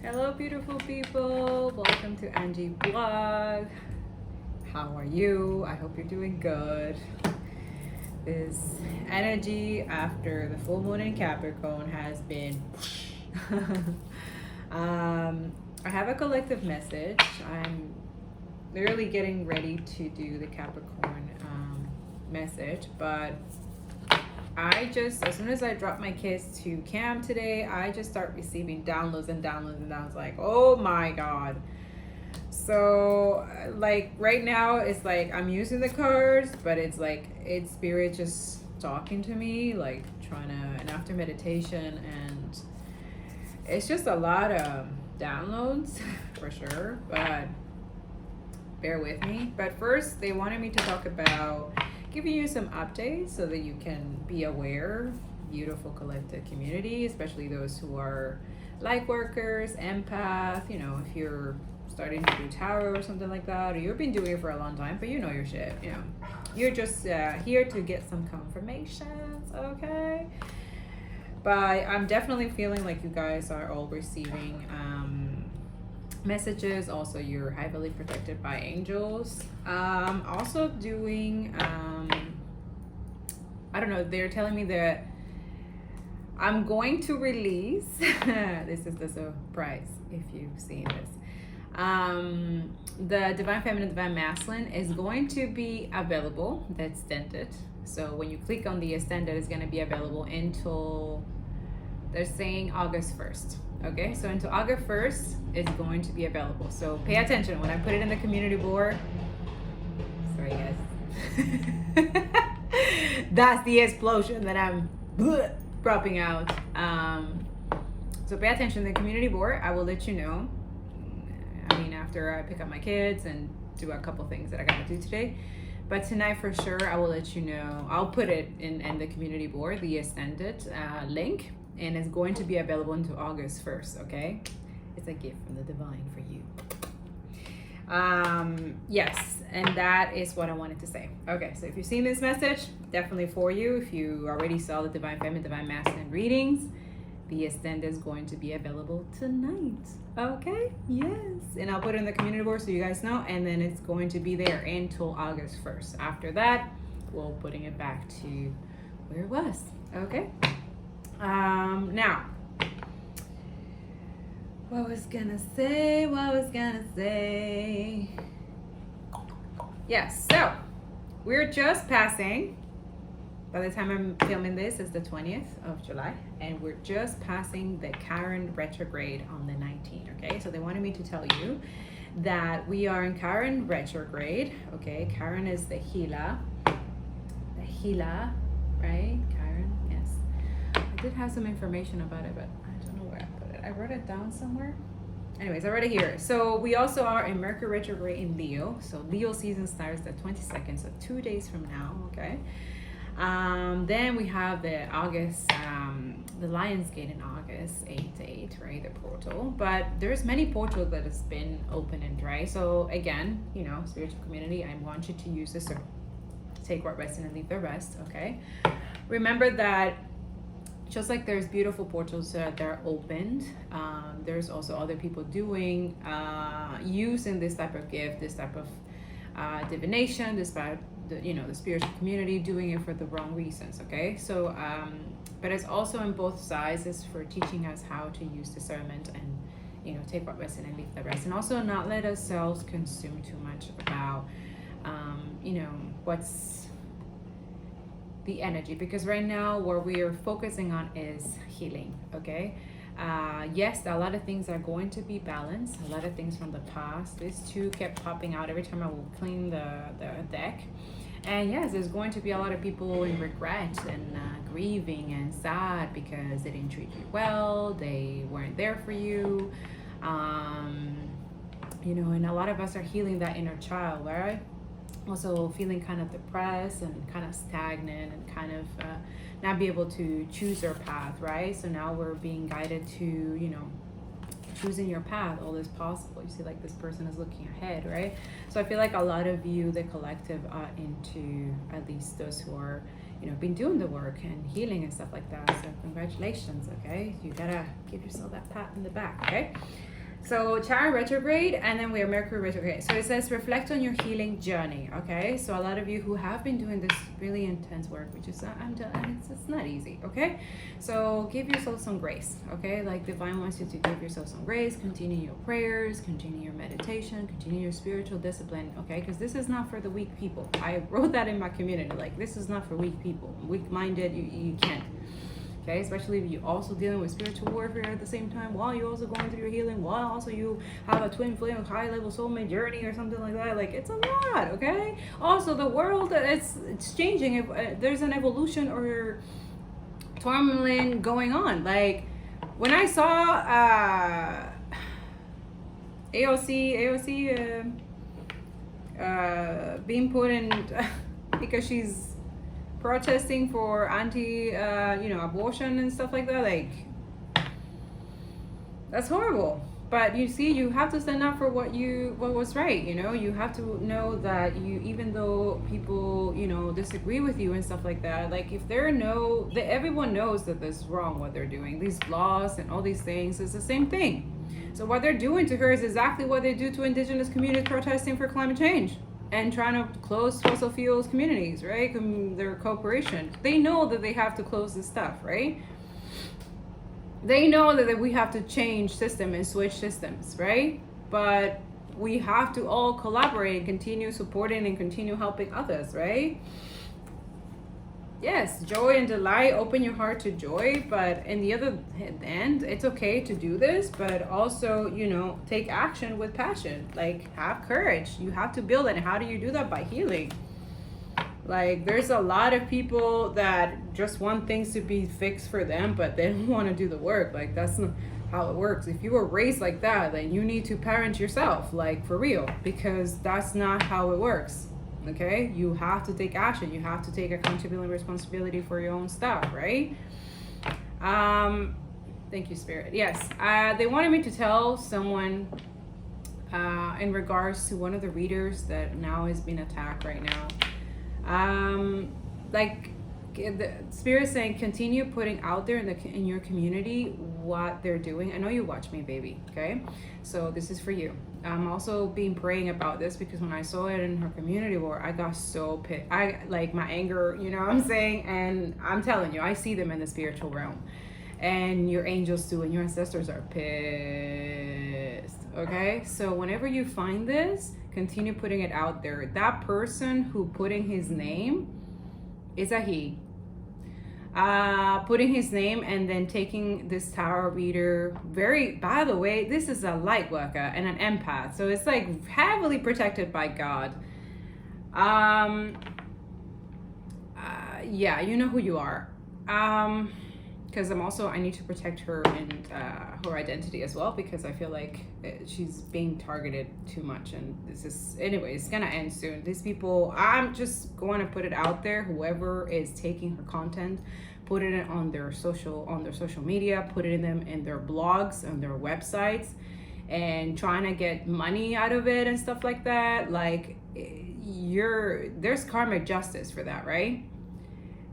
Hello, beautiful people. Welcome to Angie Blog. How are you? I hope you're doing good. This energy after the full moon in Capricorn has been. I have a collective message. I'm literally getting ready to do the Capricorn message, but I just, as soon as I drop my kids to camp today, I just start receiving downloads and downloads and downloads, like, oh my God. So like right now it's like I'm using the cards, but it's like it's spirit just talking to me, like trying to, and after meditation, and it's just a lot of downloads for sure, but bear with me. But first they wanted me to talk about giving you some updates so that you can be aware. Beautiful collective community, especially those who are light workers, empath, you know, if you're starting to do tarot or something like that, or you've been doing it for a long time but you know your shit, you know, you're just here to get some confirmations, okay? But I'm definitely feeling like you guys are all receiving messages. Also, you're heavily protected by angels. Also doing I don't know, they're telling me that I'm going to release this is the surprise if you've seen this. The Divine Feminine, Divine Masculine is going to be available, the extended. So when you click on the extended, it's going to be available until, they're saying August 1st. Okay, so until August 1st, it's going to be available. So pay attention when I put it in the community board. Sorry, guys. That's the explosion that I'm dropping out. So pay attention to the community board. I will let you know. I mean, after I pick up my kids and do a couple things that I got to do today. But tonight for sure, I will let you know. I'll put it in the community board, the extended link. And it's going to be available until August 1st, okay? It's a gift from the divine for you. Yes, and that is what I wanted to say. Okay, so if you've seen this message, definitely for you. If you already saw the Divine Feminine, Divine Masculine readings, the extended is going to be available tonight, okay? Yes, and I'll put it in the community board so you guys know, and then it's going to be there until August 1st. After that, we'll putting it back to where it was, okay? Now, what was gonna say? Yes, so we're just passing, by the time I'm filming this, it's the 20th of July, and we're just passing the Saturn Retrograde on the 19th, okay? So they wanted me to tell you that we are in Saturn Retrograde, okay? Saturn is the healer, right? Saturn, yes. I did have some information about it, but I don't know where I put it. I wrote it down somewhere. Anyways, I wrote it here. So we also are in Mercury retrograde in Leo. So Leo season starts the 22nd, so 2 days from now, okay? Then we have the August, the Lion's Gate in August, 8/8, right? The portal. But there's many portals that has been open and dry. So again, you know, spiritual community, I want you to use this to take what rests and leave the rest, okay? Remember that just like there's beautiful portals that are opened, there's also other people doing, using this type of gift, this type of divination, this type, you know, the spiritual community doing it for the wrong reasons, okay? So, but it's also on both sides. It's for teaching us how to use discernment and, you know, take what rests and leave the rest. And also not let ourselves consume too much about, you know, what's the energy, because right now what we are focusing on is healing, okay? Yes, a lot of things are going to be balanced, a lot of things from the past. This too kept popping out every time I will clean the deck. And yes, there's going to be a lot of people in regret and grieving and sad because they didn't treat you well, they weren't there for you, you know, and a lot of us are healing that inner child, right? Also feeling kind of depressed and kind of stagnant and kind of not be able to choose our path, right? So now we're being guided to, you know, choosing your path, all is possible. You see, like, this person is looking ahead, right? So I feel like a lot of you, the collective, are into, at least those who are, you know, been doing the work and healing and stuff like that. So congratulations, okay? You gotta give yourself that pat in the back, okay? So Saturn retrograde, and then we are Mercury retrograde. So it says reflect on your healing journey. Okay, so a lot of you who have been doing this really intense work, which is it's not easy. Okay, so give yourself some grace. Okay, like divine wants you to give yourself some grace. Continue your prayers, continue your meditation, continue your spiritual discipline. Okay, because this is not for the weak people. I wrote that in my community. Like, this is not for weak people. Weak-minded, you can't. Okay, especially if you're also dealing with spiritual warfare at the same time, while you're also going through your healing, while also you have a twin flame high level soulmate journey or something like that. Like, it's a lot. Okay, also the world, it's changing. If there's an evolution or turmoil going on. Like, when I saw AOC being put in because she's protesting for abortion and stuff like that, like, that's horrible. But you see, you have to stand up for what was right. You have to know that even though people disagree with you and stuff like that, like, if everyone knows that this is wrong what they're doing, these laws and all these things, is the same thing. So what they're doing to her is exactly what they do to indigenous communities protesting for climate change and trying to close fossil fuels communities, right? Their corporations. They know that they have to close this stuff, right? They know that we have to change system and switch systems, right? But we have to all collaborate and continue supporting and continue helping others, right? Yes, joy and delight, open your heart to joy, but in the other end, it's okay to do this, but also, take action with passion. Like, have courage. You have to build it. And how do you do that? By healing. Like, there's a lot of people that just want things to be fixed for them, but they don't want to do the work. Like, that's not how it works. If you were raised like that, then you need to parent yourself, like, for real, because that's not how it works. Okay, you have to take action. You have to take accountability and responsibility for your own stuff, right? Thank you, Spirit. Yes, they wanted me to tell someone in regards to one of the readers that now is being attacked right now. Like, the Spirit saying, continue putting out there in your community what they're doing. I know you watch me, baby. Okay, so this is for you. I'm also praying about this because when I saw it in her community board, I got so pissed. My anger, you know what I'm saying? And I'm telling you, I see them in the spiritual realm. And your angels too, and your ancestors are pissed. Okay? So whenever you find this, continue putting it out there. That person who put in his name is a he. Putting his name and then taking this tarot reader, by the way, this is a light worker and an empath, so it's like heavily protected by God. Yeah, you know who you are. Because I need to protect her and her identity as well, because I feel like she's being targeted too much, and it's gonna end soon. These people, I'm just going to put it out there, whoever is taking her content, put it on their social media, put it in their blogs, on their websites, and trying to get money out of it and stuff like that. Like, there's karmic justice for that, right?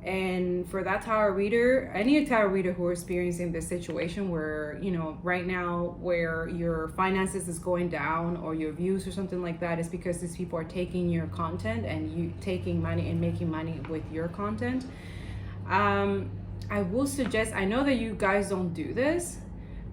And for that tarot reader, any tarot reader who are experiencing this situation where, right now where your finances is going down or your views or something like that, is because these people are taking your content and you taking money and making money with your content. I will suggest, I know that you guys don't do this,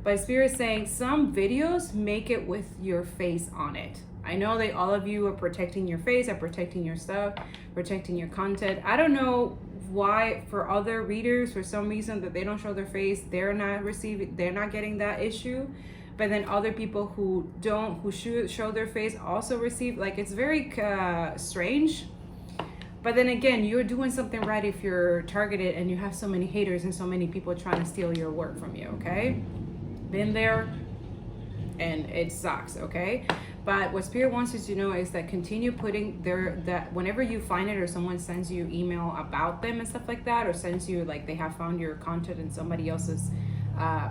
but Spirit is saying some videos, make it with your face on it. I know that all of you are protecting your face, are protecting your stuff, protecting your content. I don't know why for other readers, for some reason that they don't show their face, they're not getting that issue, but then other people who should show their face also receive. Like, it's very strange. But then again, you're doing something right if you're targeted and you have so many haters and so many people trying to steal your work from you. Okay, been there, and it sucks. Okay, but what Spirit wants you to know is that continue putting that whenever you find it, or someone sends you email about them and stuff like that, or sends you, like, they have found your content in somebody else's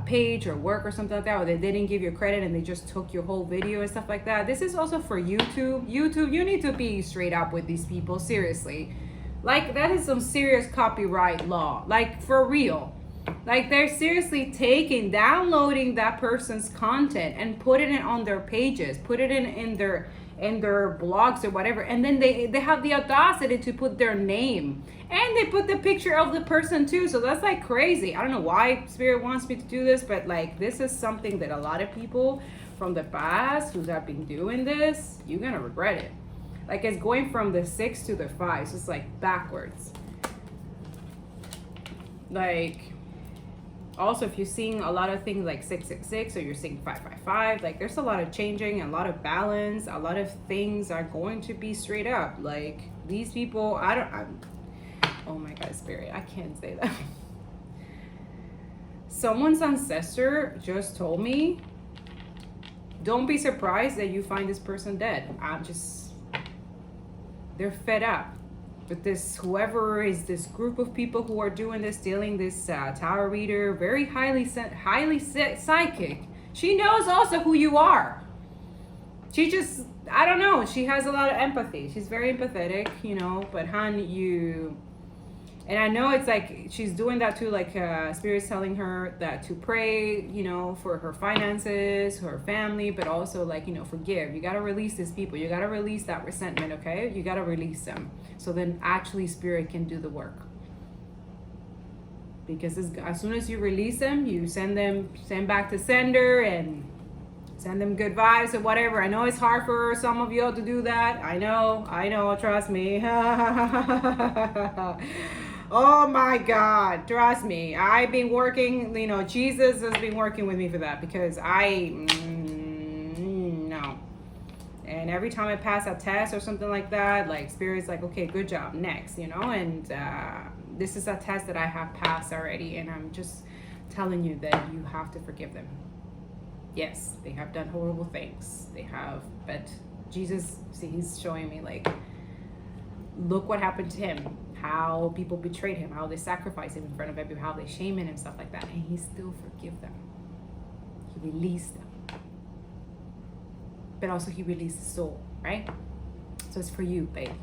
page or work or something like that, or they didn't give you credit and they just took your whole video and stuff like that. This is also for YouTube. You need to be straight up with these people, seriously. Like, that is some serious copyright law, like, for real. Like they're seriously downloading that person's content and putting it on their pages, put it in their blogs or whatever, and then they have the audacity to put their name and they put the picture of the person too. So that's like crazy. I don't know why Spirit wants me to do this, but like this is something that a lot of people from the past who have been doing this, you're gonna regret it. Like it's going from the 6 to the 5, so it's like backwards. Like also, if you're seeing a lot of things like 666 or you're seeing 555, like there's a lot of changing, a lot of balance, a lot of things are going to be straight up. Like these people, oh my God, Spirit, I can't say that. Someone's ancestor just told me, don't be surprised that you find this person dead. They're fed up. But whoever is this group of people who are doing this, stealing this tarot reader, very highly psychic. She knows also who you are. She just, I don't know. She has a lot of empathy. She's very empathetic, but and I know it's like she's doing that too, like Spirit's telling her that to pray, for her finances, her family, but also like, forgive. You got to release these people. You got to release that resentment, okay? You got to release them. So then actually Spirit can do the work. Because as soon as you release them, you send back to sender and send them good vibes or whatever. I know it's hard for some of y'all to do that. I know, trust me. Oh my God, trust me. I've been working, Jesus has been working with me for that because no. And every time I pass a test or something like that, like Spirit's like, okay, good job, next, and this is a test that I have passed already, and I'm just telling you that you have to forgive them. Yes, they have done horrible things. They have, but Jesus, see, he's showing me like, look what happened to him. How people betrayed him, how they sacrificed him in front of everyone, how they shame him and stuff like that. And he still forgive them. He released them. But also he released the soul, right? So it's for you, babe.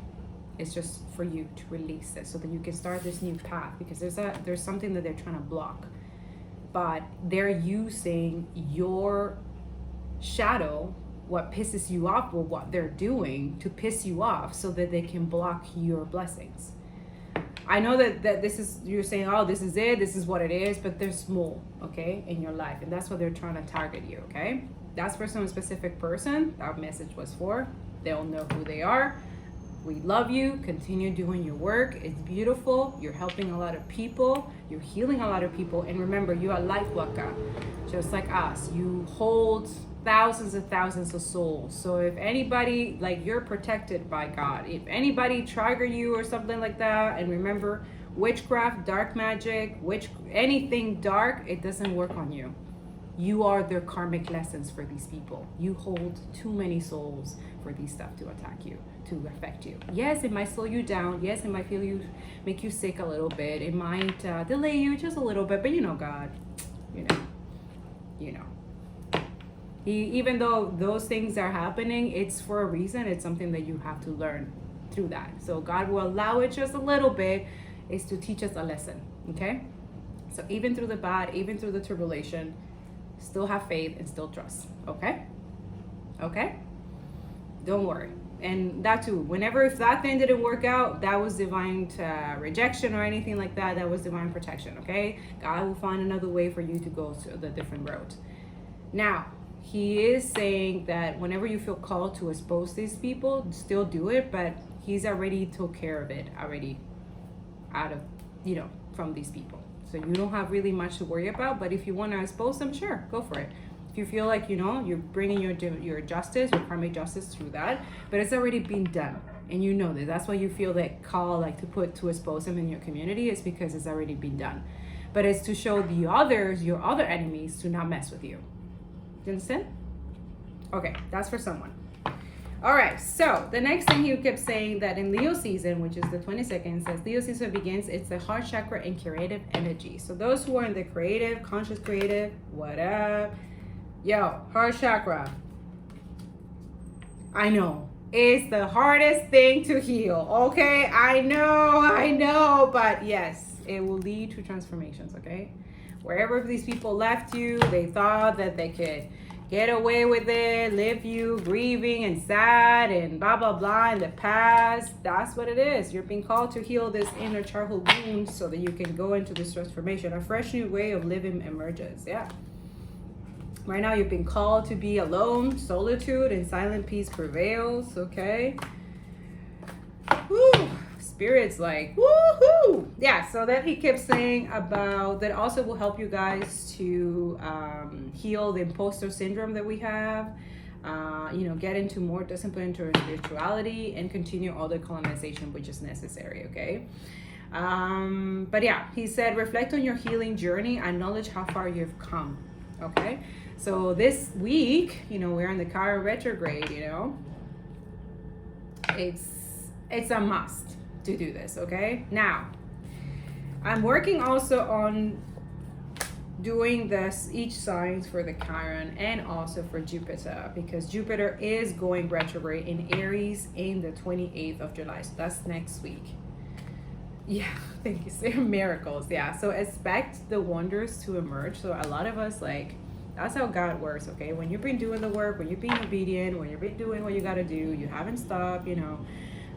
It's just for you to release this so that you can start this new path, because there's something that they're trying to block. But they're using your shadow, what pisses you off or what they're doing to piss you off so that they can block your blessings. I know that this is, you're saying, oh, this is it, this is what it is, but there's more, okay, in your life. And that's what they're trying to target you, okay? That's for some specific person that message was for. They'll know who they are. We love you. Continue doing your work. It's beautiful. You're helping a lot of people. You're healing a lot of people. And remember, you are light worker, just like us. You hold thousands of souls. So if anybody, like, you're protected by God. If anybody trigger you or something like that, and remember, witchcraft, dark magic, anything dark, it doesn't work on you. You are their karmic lessons for these people. You hold too many souls for these stuff to attack you, to affect you. Yes, it might slow you down. Yes, it might make you sick a little bit. It might delay you just a little bit, but God, even though those things are happening, it's for a reason. It's something that you have to learn through that. So God will allow it just a little bit, is to teach us a lesson, okay? So even through the bad, even through the tribulation, still have faith and still trust, okay? Okay? Don't worry. And that too, if that thing didn't work out, that was divine rejection or anything like that. That was divine protection, okay? God will find another way for you to go to the different road. Now, he is saying that whenever you feel called to expose these people, still do it, but he's already took care of it already out of, from these people. So you don't have really much to worry about, but if you want to expose them, sure, go for it. If you feel like, you're bringing your justice, your karmic justice through that, but it's already been done. And you know that. That's why you feel that call, like to expose them in your community, is because it's already been done. But it's to show your other enemies, to not mess with you. You understand? Okay, that's for someone. All right, so the next thing he kept saying, that in Leo season, which is the 22nd, says Leo season begins, it's the heart chakra and creative energy. So those who are in the creative, conscious creative, what up? Yo, heart chakra. I know. It's the hardest thing to heal, okay? I know, but yes, it will lead to transformations, okay? Wherever these people left you, they thought that they could get away with it, leave you grieving and sad and blah, blah, blah in the past. That's what it is. You're being called to heal this inner childhood wound so that you can go into this transformation. A fresh new way of living emerges. Yeah. Right now, you've been called to be alone. Solitude and silent peace prevails. Okay. Woo. Spirit's like, woohoo! Yeah, so that he kept saying about that also will help you guys to heal the imposter syndrome that we have, get into more discipline into spirituality and continue all the colonization which is necessary, okay? But yeah, he said, reflect on your healing journey, acknowledge how far you've come, okay? So this week, we're in the Chiron retrograde, it's a must to do this, okay? Now, I'm working also on doing this each signs for the Chiron and also for Jupiter, because Jupiter is going retrograde in Aries in the 28th of July. So that's next week. Yeah, thank you. Say miracles. Yeah, so expect the wonders to emerge. So a lot of us, that's how God works, okay? When you've been doing the work, when you're being obedient, when you've been doing what you got to do, you haven't stopped,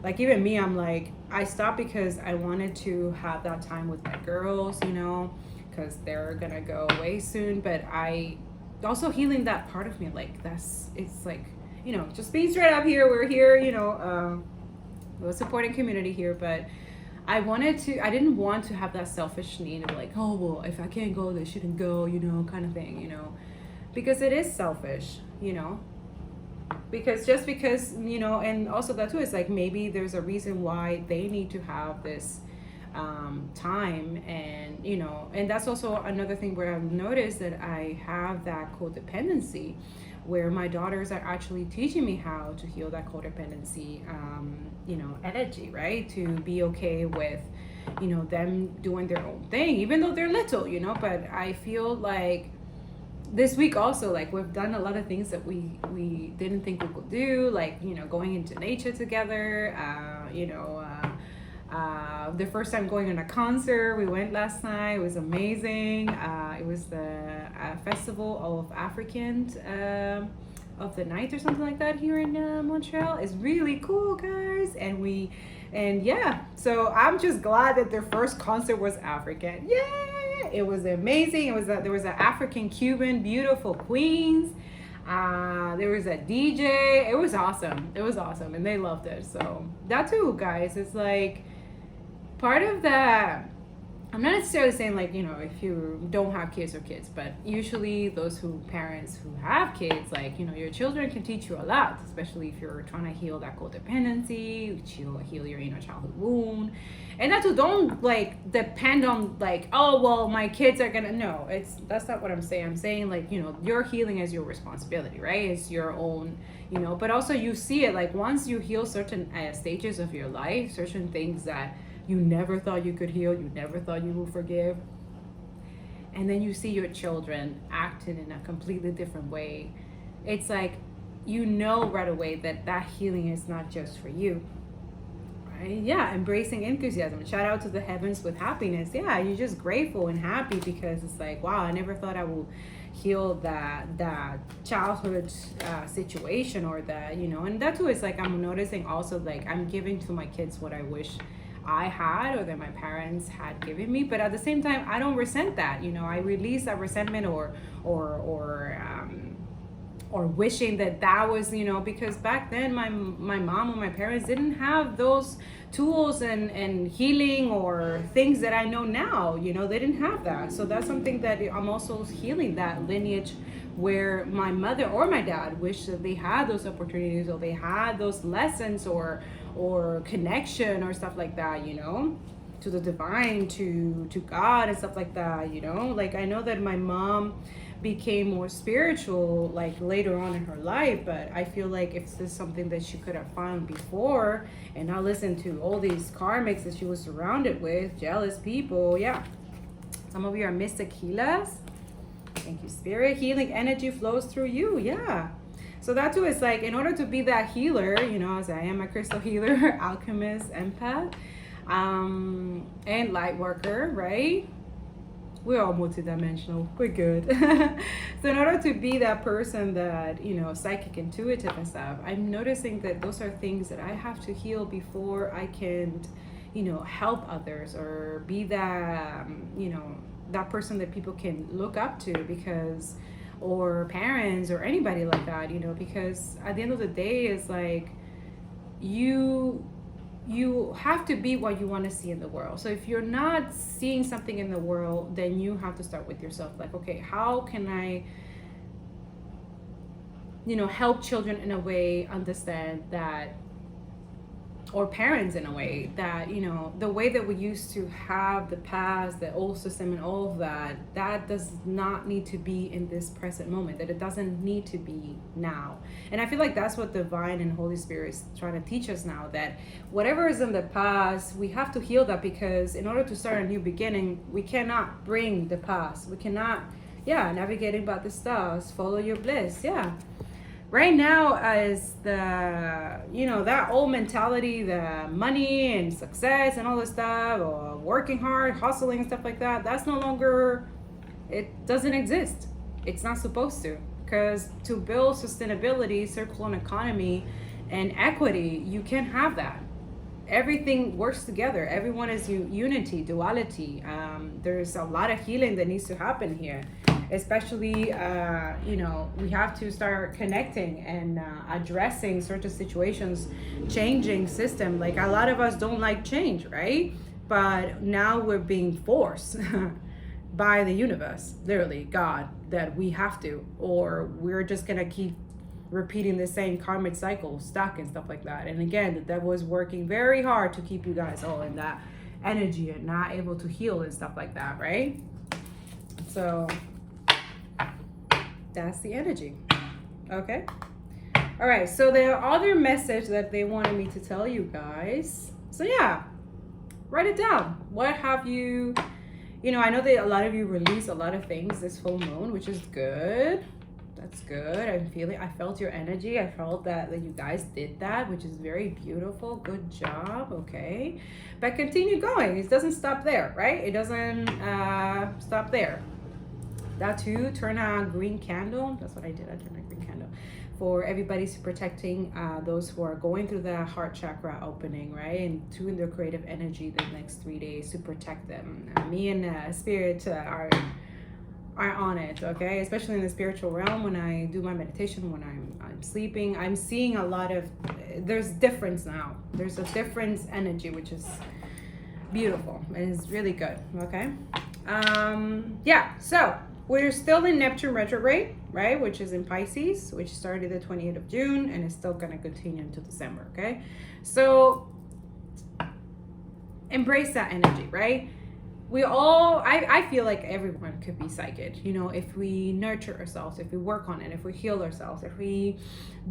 Like even me, I'm like, I stopped because I wanted to have that time with my girls, because they're going to go away soon. But I also healing that part of me, it's like, just being straight up here. We're here, we're supporting community here. But I didn't want to have that selfish need of like, oh, well, if I can't go, they shouldn't go, kind of thing, because it is selfish, because and also that too is like maybe there's a reason why they need to have this time, and and that's also another thing where I've noticed that I have that codependency, where my daughters are actually teaching me how to heal that codependency energy, right? To be okay with them doing their own thing, even though they're little, but I feel like this week also, like, we've done a lot of things that we didn't think we could do, like, going into nature together, the first time going on a concert. We went last night. It was amazing. It was the Festival of Africans of the Night or something like that here in Montreal. It's really cool, guys. And yeah, so I'm just glad that their first concert was African. Yay! It was amazing. There was an African Cuban beautiful queens. There was a DJ. It was awesome. And they loved it. So that too, guys, is like part of that. I'm not necessarily saying like, if you don't have kids or kids, but usually those parents who have kids, like, your children can teach you a lot, especially if you're trying to heal that codependency, heal your inner childhood wound. And that too, don't like depend on like, oh, well, my kids are gonna, no, that's not what I'm saying. I'm saying like, your healing is your responsibility, right? It's your own, but also you see it like once you heal certain stages of your life, certain things that you never thought you could heal, you never thought you would forgive. And then you see your children acting in a completely different way. It's like, right away that healing is not just for you, right? Yeah, embracing enthusiasm. Shout out to the heavens with happiness. Yeah, you're just grateful and happy because it's like, wow, I never thought I would heal that childhood situation or that, and that too is like, I'm noticing also like I'm giving to my kids what I wish I had or that my parents had given me, but at the same time I don't resent that. I release that resentment or wishing that was, because back then my mom or my parents didn't have those tools and healing or things that I know now. They didn't have that. So that's something that I'm also healing, that lineage where my mother or my dad wish that they had those opportunities or they had those lessons or connection or stuff like that, to the divine, to God and stuff like that, like I know that my mom became more spiritual like later on in her life, but I feel like if this is something that she could have found before and not listen to all these karmics that she was surrounded with, jealous people. Yeah, some of you are mystic healers. Thank you, Spirit. Healing energy flows through you. Yeah. So that too is like, in order to be that healer, as I am a crystal healer, alchemist, empath, and light worker, right? We're all multidimensional. We're good. So in order to be that person that, you know, psychic, intuitive and stuff, I'm noticing that those are things that I have to heal before I can, you know, help others or be that, you know, that person that people can look up to, because, or parents or anybody like that, you know, because at the end of the day, it's like you have to be what you want to see in the world. So if you're not seeing something in the world, then you have to start with yourself. Like, okay, how can I, you know, help children in a way understand that, or parents in a way that, you know, the way that we used to have the past, the old system and all of that, that does not need to be in this present moment, that it doesn't need to be now. And I feel like that's what divine and Holy Spirit is trying to teach us now, that whatever is in the past, we have to heal that, because in order to start a new beginning, we cannot bring the past. We cannot, navigating about the stars, follow your bliss. Right now, as the, you know, that old mentality, the money and success and all this stuff, or working hard, hustling and stuff like that, that's no longer, it doesn't exist. It's not supposed to, because to build sustainability, circular economy and equity, you can't have that. Everything works together. Everyone is unity, duality. There's a lot of healing that needs to happen here. Especially, you know, we have to start connecting and addressing certain situations, changing system. Like, a lot of us don't like change, right? But now we're being forced by the universe, literally God, that we have to, or we're just gonna keep repeating the same karmic cycle, stuck and stuff like that. And again, the devil is working very hard to keep you guys all in that energy and not able to heal and stuff like that, right? So that's the energy. Okay. All right. So the other message that they wanted me to tell you guys. So write it down. What have you, you know, I know that a lot of you release a lot of things this full moon, which is good. That's good. I felt your energy. I felt that you guys did that, which is very beautiful. Good job. Okay. But continue going. It doesn't stop there, right? It doesn't stop there. That too, turn a green candle. That's what I did. I turned a green candle for everybody's protecting those who are going through the heart chakra opening, right? And tune their creative energy the next 3 days to protect them. Me and Spirit are on it, okay? Especially in the spiritual realm, when I do my meditation, when I'm sleeping, I'm seeing a lot of, there's difference now. There's a difference energy, which is beautiful and it's really good, okay? So we're still in Neptune retrograde, right? Which is in Pisces, which started the 28th of June and is still going to continue until December, okay? So embrace that energy, right? We all, I feel like everyone could be psychic, you know, if we nurture ourselves, if we work on it, if we heal ourselves, if we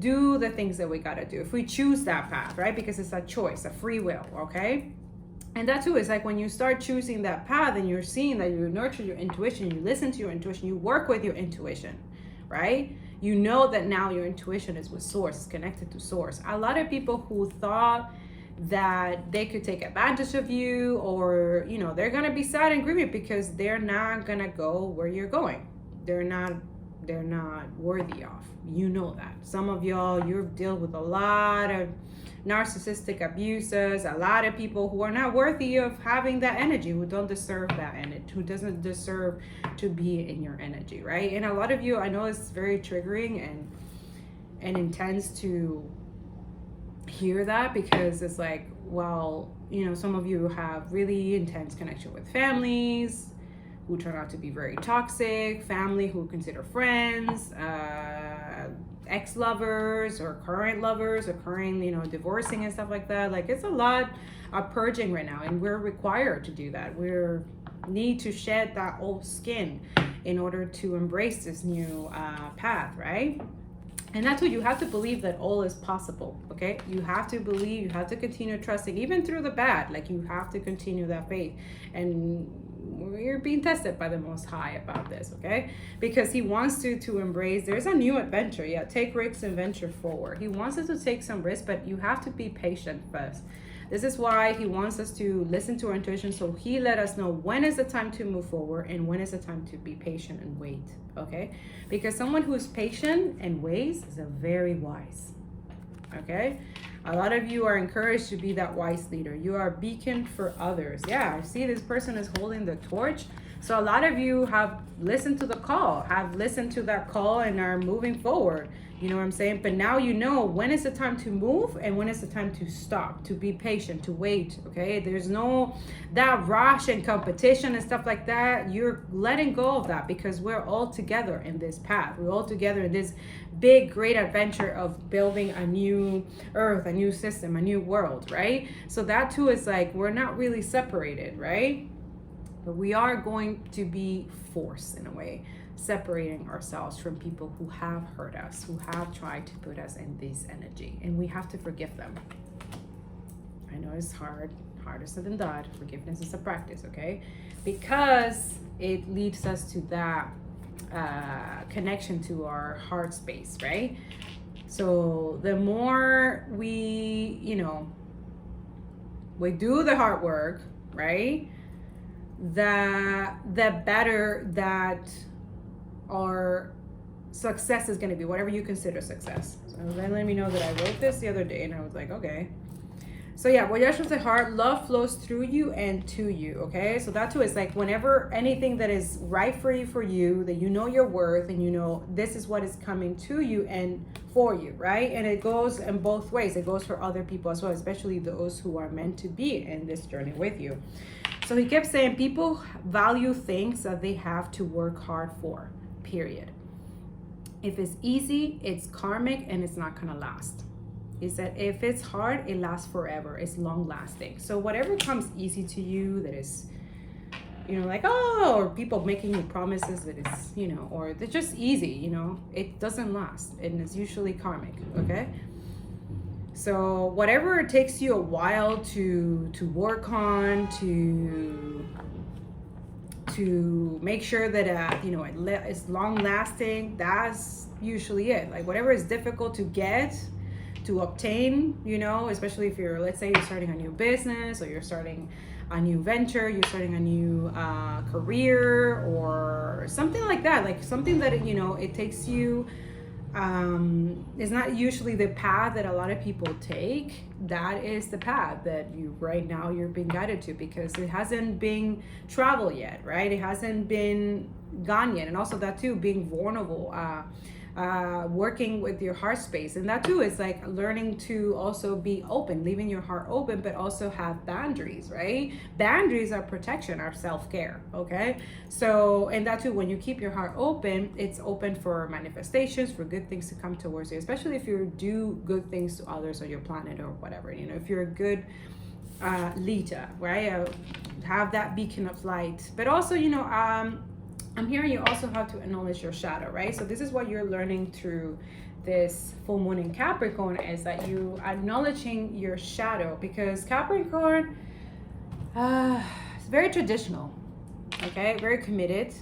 do the things that we got to do, if we choose that path, right? Because it's a choice, a free will, okay? And that too is like when you start choosing that path and you're seeing that you nurture your intuition, you listen to your intuition, you work with your intuition, right? You know that now your intuition is with source, it's connected to source. A lot of people who thought that they could take advantage of you, or, you know, they're going to be sad and grieving because they're not going to go where you're going. They're not worthy of. You know that. Some of y'all, you've dealt with a lot of narcissistic abusers, a lot of people who are not worthy of having that energy, who don't deserve that energy, who doesn't deserve to be in your energy, right? And a lot of you, I know it's very triggering and intense to hear that, because it's like, well, you know, some of you have really intense connection with families who turn out to be very toxic, family who consider friends, ex-lovers or current lovers, or current, you know, divorcing and stuff like that. Like, it's a lot of purging right now, and we're required to do that. We need to shed that old skin in order to embrace this new path, right? And that's what you have to believe, that all is possible, okay? You have to believe, you have to continue trusting, even through the bad. Like, you have to continue that faith. And we're being tested by the Most High about this, okay? Because he wants to embrace, there's a new adventure. Take risks and venture forward. He wants us to take some risks, but you have to be patient first. This is why he wants us to listen to our intuition, so he let us know when is the time to move forward and when is the time to be patient and wait, okay? Because someone who's patient and waits is a very wise, okay? A lot of you are encouraged to be that wise leader. You are a beacon for others. Yeah, I see this person is holding the torch. So a lot of you have listened to the call, have listened to that call and are moving forward. You know what I'm saying? But now you know when is the time to move and when is the time to stop, to be patient, to wait, okay? There's no that rush and competition and stuff like that. You're letting go of that because we're all together in this path. We're all together in this big, great adventure of building a new earth, a new system, a new world, right? So that too is like, we're not really separated, right? But we are going to be forced in a way, separating ourselves from people who have hurt us, who have tried to put us in this energy, and we have to forgive them. I know it's harder said than done. Forgiveness is a practice, okay? Because it leads us to that connection to our heart space, right? So the more we, we do the hard work, right? The better that our success is going to be, whatever you consider success. So then let me know that I wrote this the other day and I was like, okay. So yeah, voyage from the heart, love flows through you and to you, okay? So that too is like whenever anything that is right for you, that you know your worth and you know this is what is coming to you and for you, right? And it goes in both ways. It goes for other people as well, especially those who are meant to be in this journey with you. So he kept saying people value things that they have to work hard for, period. If it's easy, it's karmic and it's not gonna last. He said if it's hard, it lasts forever. It's long lasting. So whatever comes easy to you that is, like, or people making you promises that it's, or they're just easy, it doesn't last and it's usually karmic, okay? So whatever it takes you a while to work on, to make sure that it's long lasting, that's usually it. Like whatever is difficult to get, to obtain, especially if let's say you're starting a new business or you're starting a new venture, you're starting a new career or something like that, like something that it takes you. It's not usually the path that a lot of people take. That is the path that you're being guided to, because it hasn't been traveled yet, right? It hasn't been gone yet. And also that too, being vulnerable, working with your heart space, and that too is like learning to also be open, leaving your heart open, but also have boundaries, right? Boundaries are protection, are self-care, okay? So, and that too, when you keep your heart open, it's open for manifestations, for good things to come towards you, especially if you do good things to others on your planet or whatever, if you're a good leader, right? Have that beacon of light, but also, I'm hearing you also have to acknowledge your shadow, right? So this is what you're learning through this full moon in Capricorn, is that you acknowledging your shadow, because Capricorn is very traditional, okay? Very committed.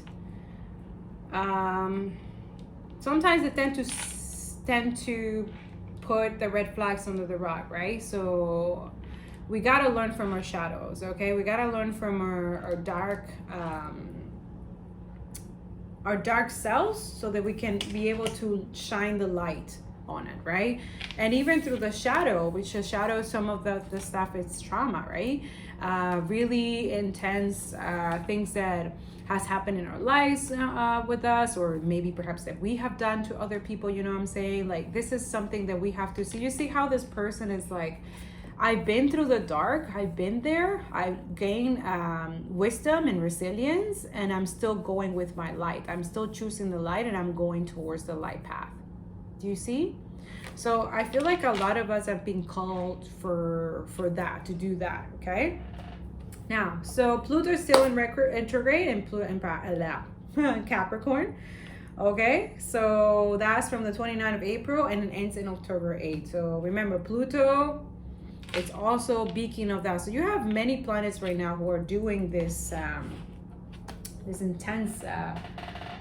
Sometimes they tend to put the red flags under the rug, right? So we got to learn from our shadows, okay? We got to learn from our dark selves, so that we can be able to shine the light on it, right? And even through the shadow, which is shadow, some of the stuff is trauma, right? Really intense things that has happened in our lives with us, or maybe perhaps that we have done to other people, you know what I'm saying? Like, this is something that we have to see. You see how this person is like, I've been through the dark, I've been there, I've gained wisdom and resilience, and I'm still going with my light. I'm still choosing the light, and I'm going towards the light path. Do you see? So I feel like a lot of us have been called for that, to do that, okay? Now, so Pluto is still in retrograde and Capricorn. Okay, so that's from the 29th of April and it ends in October 8th. So remember, Pluto, it's also beacon of that. So you have many planets right now who are doing this this intense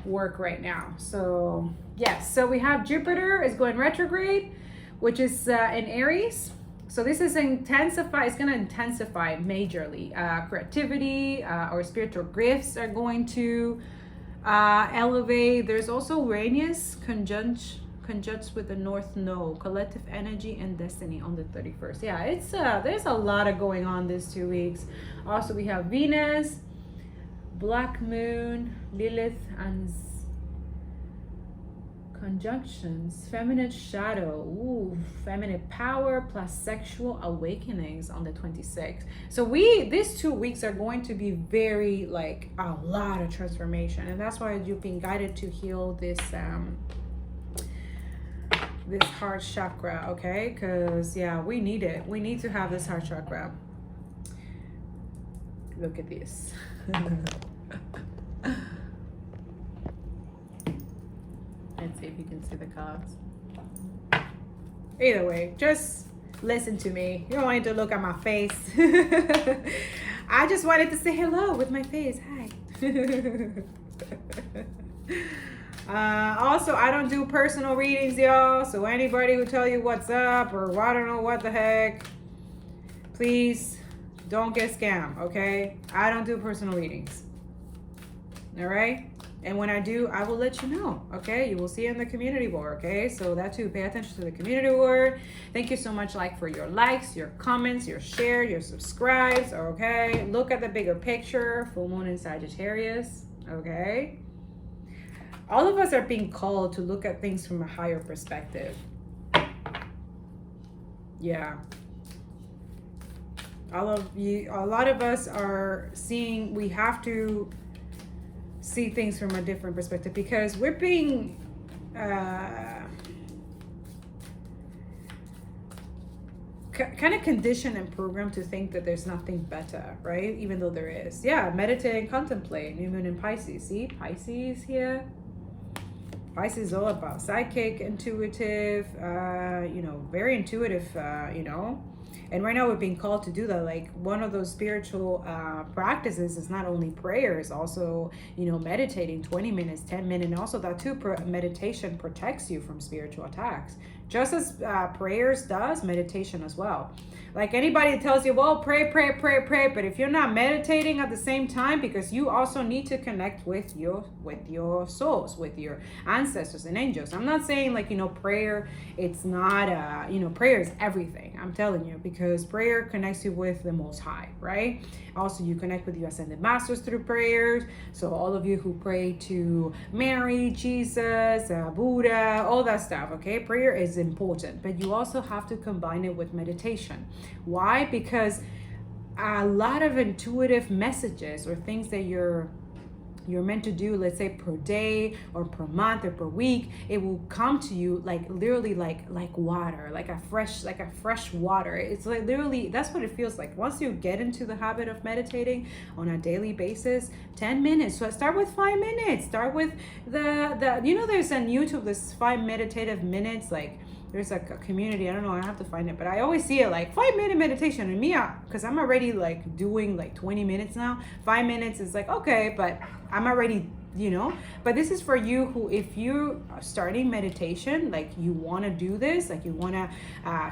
work right now. So yes, so we have Jupiter is going retrograde, which is in Aries. So this is intensify. It's going to intensify majorly. Creativity or spiritual gifts are going to elevate. There's also Uranus conjuncts with the North Node, collective energy and destiny on the 31st. Yeah, it's there's a lot of going on these 2 weeks. Also, we have Venus, Black Moon, Lilith, and conjunctions, feminine shadow, ooh, feminine power plus sexual awakenings on the 26th. So these 2 weeks are going to be very like a lot of transformation, and that's why you've been guided to heal this heart chakra, okay? Because yeah, we need it. We need to have this heart chakra. Look at this. Let's see if you can see the cards. Either way, just listen to me. You don't want to look at my face. I just wanted to say hello with my face. Hi. Also, I don't do personal readings, y'all. So anybody who tell you what's up or I don't know what the heck, please don't get scammed, okay? I don't do personal readings. All right? And when I do, I will let you know, okay? You will see it in the community board, okay? So that too, pay attention to the community board. Thank you so much, like, for your likes, your comments, your share, your subscribes, okay? Look at the bigger picture, full moon in Sagittarius, okay? All of us are being called to look at things from a higher perspective. Yeah. A lot of us are seeing, we have to see things from a different perspective because we're being kind of conditioned and programmed to think that there's nothing better, right? Even though there is. Yeah, meditate and contemplate. New moon in Pisces. See, Pisces here. Pisces is all about psychic, intuitive, very intuitive, And right now we're being called to do that. Like one of those spiritual practices is not only prayer, it's also, meditating 20 minutes, 10 minutes. And also that too, meditation protects you from spiritual attacks. Just as prayers does, meditation as well. Like anybody that tells you, well, pray. But if you're not meditating at the same time, because you also need to connect with your souls, with your ancestors and angels. I'm not saying prayer, it's not, prayer is everything. I'm telling you, because prayer connects you with the Most High, right? Also, you connect with your ascended masters through prayers. So all of you who pray to Mary, Jesus, Buddha, all that stuff, okay? Prayer is important, but you also have to combine it with meditation. Why? Because a lot of intuitive messages or things that you're meant to do, let's say per day or per month or per week, it will come to you literally like water, like a fresh water. It's like literally, that's what it feels like. Once you get into the habit of meditating on a daily basis, 10 minutes. So start with 5 minutes. Start with there's on YouTube this 5 meditative minutes, there's a community, I don't know, I have to find it, but I always see it 5-minute meditation. And me, because I'm already doing 20 minutes now, 5 minutes is okay, but I'm already, but this is for you who, if you are starting meditation, you want to do this, you want to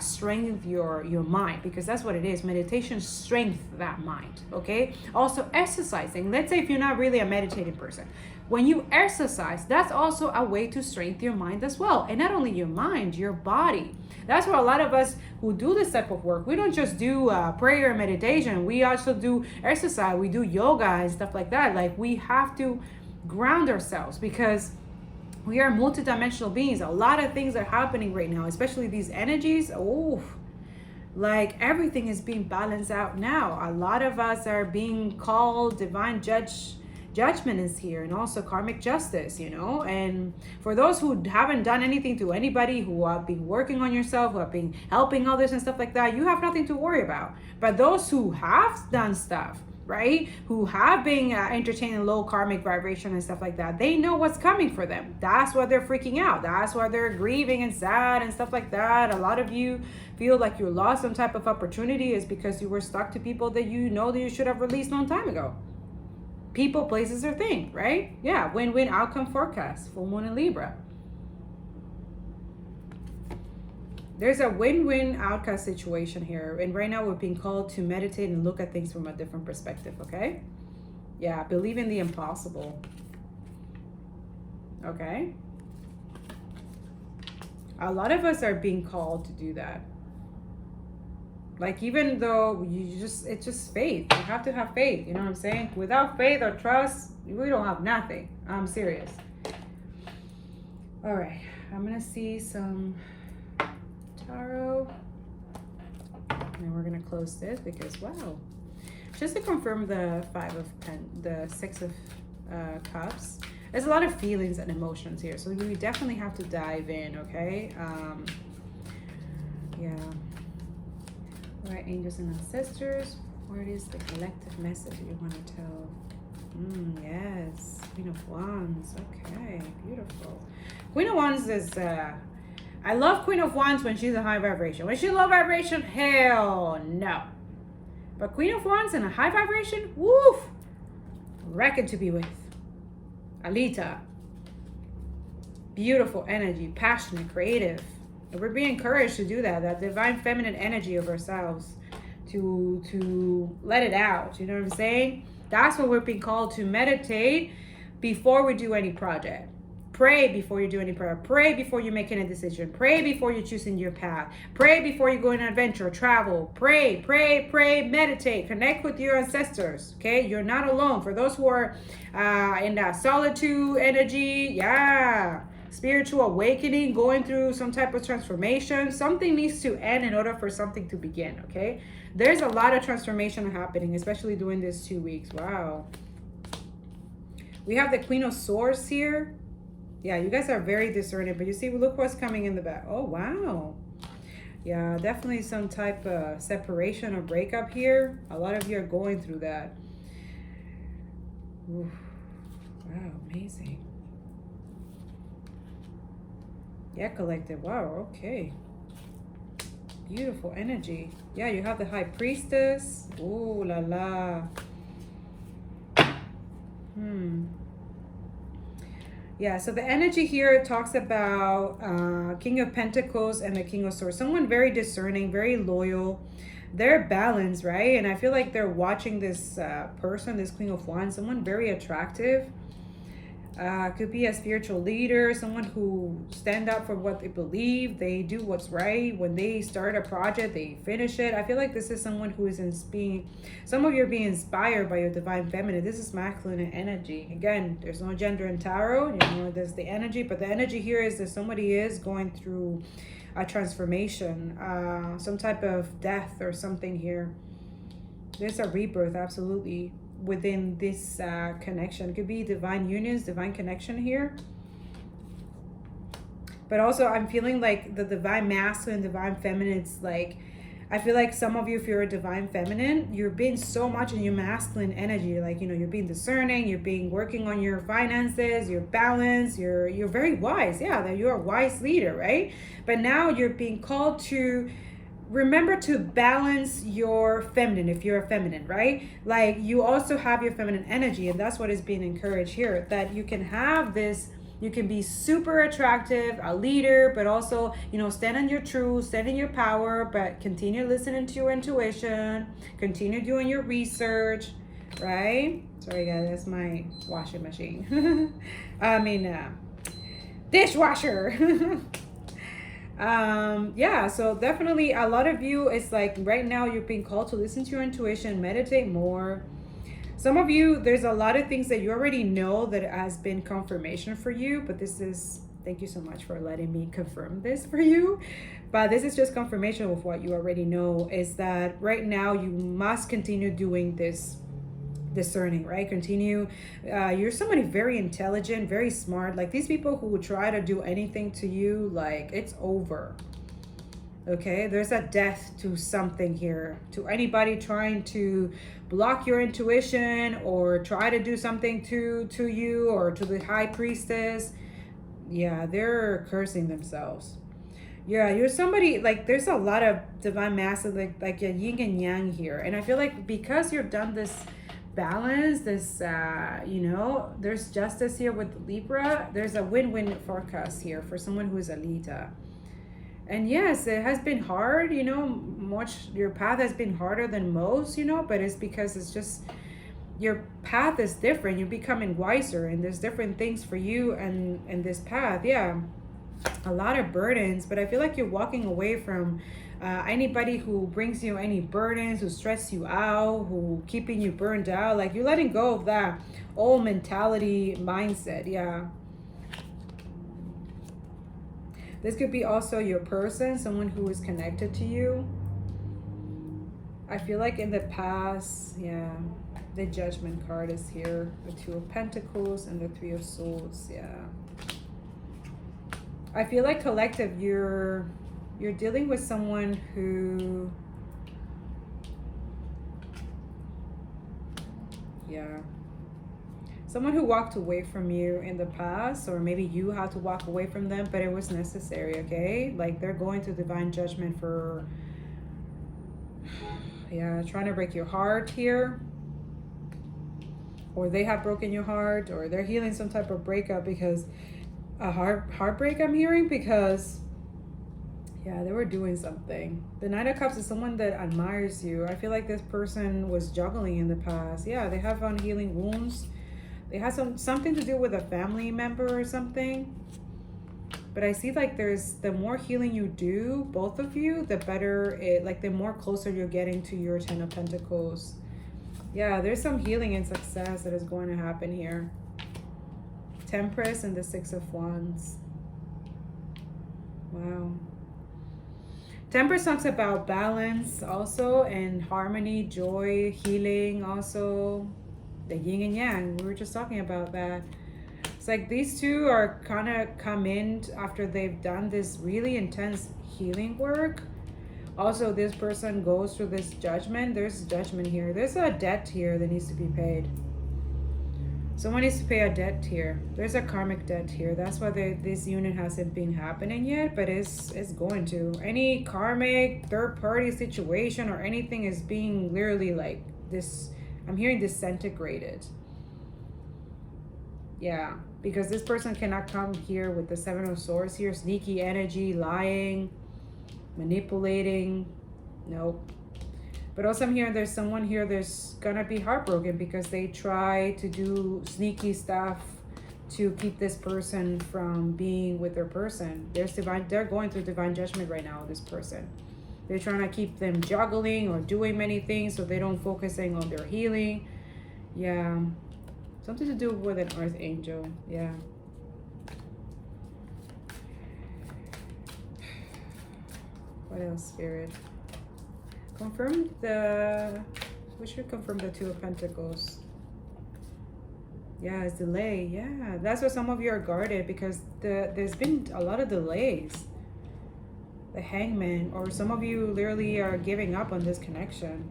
strengthen your mind, because that's what it is. Meditation strengthens that mind, okay? Also exercising. Let's say if you're not really a meditating person, when you exercise, that's also a way to strengthen your mind as well. And not only your mind, your body. That's why a lot of us who do this type of work, we don't just do prayer and meditation. We also do exercise. We do yoga and stuff like that. We have to ground ourselves, because we are multidimensional beings. A lot of things are happening right now, especially these energies. Everything is being balanced out now. A lot of us are being called divine judgment is here, and also karmic justice, and for those who haven't done anything to anybody, who have been working on yourself, who have been helping others and stuff like that, you have nothing to worry about. But those who have done stuff, right, who have been entertaining low karmic vibration and stuff like that, they know what's coming for them. That's why they're freaking out. That's why they're grieving and sad and stuff like that. A lot of you feel like you lost some type of opportunity, is because you were stuck to people that that you should have released a long time ago. People, places, or thing, right? Yeah, win-win outcome forecast. Full moon in Libra. There's a win-win outcast situation here. And right now we're being called to meditate and look at things from a different perspective, okay? Yeah, believe in the impossible. Okay? A lot of us are being called to do that. Like, even though it's just faith. You have to have faith, you know what I'm saying? Without faith or trust, we don't have nothing. I'm serious. All right, I'm gonna see some tarot. And we're gonna close this because, wow. Just to confirm the the Six of Cups. There's a lot of feelings and emotions here, so we definitely have to dive in, okay? Yeah. All right, angels and ancestors, what is the collective message you want to tell? Yes, Queen of Wands. Okay, beautiful. Queen of Wands is, I love Queen of Wands when she's a high vibration. When she's low vibration, hell no. But Queen of Wands in a high vibration, woof, reckon to be with. Alita. Beautiful energy, passionate, creative. And we're being encouraged to do that divine feminine energy of ourselves, to let it out. You know what I'm saying? That's what we're being called to meditate before we do any project. Pray before you do any prayer. Pray before you make any decision. Pray before you're choosing your path. Pray before you go on an adventure, travel. Pray, pray, pray, meditate. Connect with your ancestors, okay? You're not alone. For those who are in that solitude energy, yeah. Spiritual awakening, going through some type of transformation. Something needs to end in order for something to begin, okay? There's a lot of transformation happening, especially during these 2 weeks. Wow. We have the Queen of Swords here. Yeah, you guys are very discerning, but you see, look what's coming in the back. Oh, wow. Yeah, definitely some type of separation or breakup here. A lot of you are going through that. Oof. Wow, amazing. Yeah, collective. Wow, okay. Beautiful energy. Yeah, you have the High Priestess. Ooh la la. Yeah, so the energy here talks about King of Pentacles and the King of Swords. Someone very discerning, very loyal. They're balanced, right? And I feel like they're watching this person, this Queen of Wands, someone very attractive. Could be a spiritual leader, someone who stand up for what they believe. They do what's right. When they start a project, they finish it. I feel like this is someone who is some of you are being inspired by your divine feminine. This is masculine energy. Again, there's no gender in tarot. You know, there's the energy, but the energy here is that somebody is going through a transformation, some type of death or something here. There's a rebirth, absolutely. Within this connection, it could be divine unions, divine connection here, but also I'm feeling like the divine masculine, divine feminine. It's like, I feel like some of you, if you're a divine feminine, you're being so much in your masculine energy, like, you know, you're being discerning, you're being working on your finances, your balance, you're very wise. Yeah, that you're a wise leader, right? But now you're being called to remember to balance your feminine if you're a feminine, right? Like, you also have your feminine energy, and that's what is being encouraged here, that you can have this, you can be super attractive, a leader, but also, you know, stand on your truth, stand in your power, but continue listening to your intuition, continue doing your research, right? Sorry guys, that's my washing machine. Dishwasher. Yeah, so definitely a lot of you, it's like right now you're being called to listen to your intuition, meditate more. Some of you, there's a lot of things that you already know that has been confirmation for you, but this is, thank you so much for letting me confirm this for you, but this is just confirmation of what you already know, is that right now you must continue doing this discerning, right? Continue. You're somebody very intelligent, very smart. Like, these people who would try to do anything to you, like, it's over. Okay, there's a death to something here, to anybody trying to block your intuition or try to do something to you or to the High Priestess. Yeah, they're cursing themselves. Yeah, you're somebody, like, there's a lot of divine masculine, like a yin and yang here, and I feel like because you've done this balance, this you know, there's justice here with Libra. There's a win-win forecast here for someone who is a Lita. And yes, it has been hard, you know, much your path has been harder than most, you know, but it's because it's just your path is different. You're becoming wiser and there's different things for you and this path. Yeah. A lot of burdens, but I feel like you're walking away from anybody who brings you any burdens, who stress you out, who keeping you burned out. Like you're letting go of that old mentality mindset. Yeah. This could be also your person, someone who is connected to you. I feel like in the past, yeah, the Judgment card is here. The Two of Pentacles and the Three of Swords, yeah. I feel like collective, you're dealing with someone who, yeah, someone who walked away from you in the past, or maybe you had to walk away from them, but it was necessary, okay? Like they're going through divine judgment for, yeah, trying to break your heart here. Or they have broken your heart, or they're healing some type of breakup because a heartbreak I'm hearing, because yeah, they were doing something. The Knight of Cups is someone that admires you. I feel like this person was juggling in the past. Yeah, they have unhealing wounds. They had something to do with a family member or something. But I see like there's, the more healing you do, both of you, the better it, like the more closer you're getting to your Ten of Pentacles. Yeah, there's some healing and success that is going to happen here. Tempress and the Six of Wands. Wow. Temperance talks about balance also, and harmony, joy, healing also. The yin and yang, we were just talking about that. It's like these two are kind of come in after they've done this really intense healing work. Also, this person goes through this judgment. There's judgment here. There's a debt here that needs to be paid. Someone needs to pay a debt here. There's a karmic debt here. That's why this union hasn't been happening yet, but it's going to. Any karmic third-party situation or anything is being literally like this. I'm hearing disintegrated. Yeah, because this person cannot come here with the Seven of Swords here. Sneaky energy, lying, manipulating. Nope. But also I'm hearing there's someone here that's gonna be heartbroken because they try to do sneaky stuff to keep this person from being with their person. They're going through divine judgment right now, this person. They're trying to keep them juggling or doing many things so they don't focusing on their healing. Yeah. Something to do with an earth angel. Yeah. What else, Spirit? Confirm the... We should confirm the Two of Pentacles. Yeah, it's delay. Yeah, that's why some of you are guarded, because there's been a lot of delays. The Hangman, or some of you literally are giving up on this connection.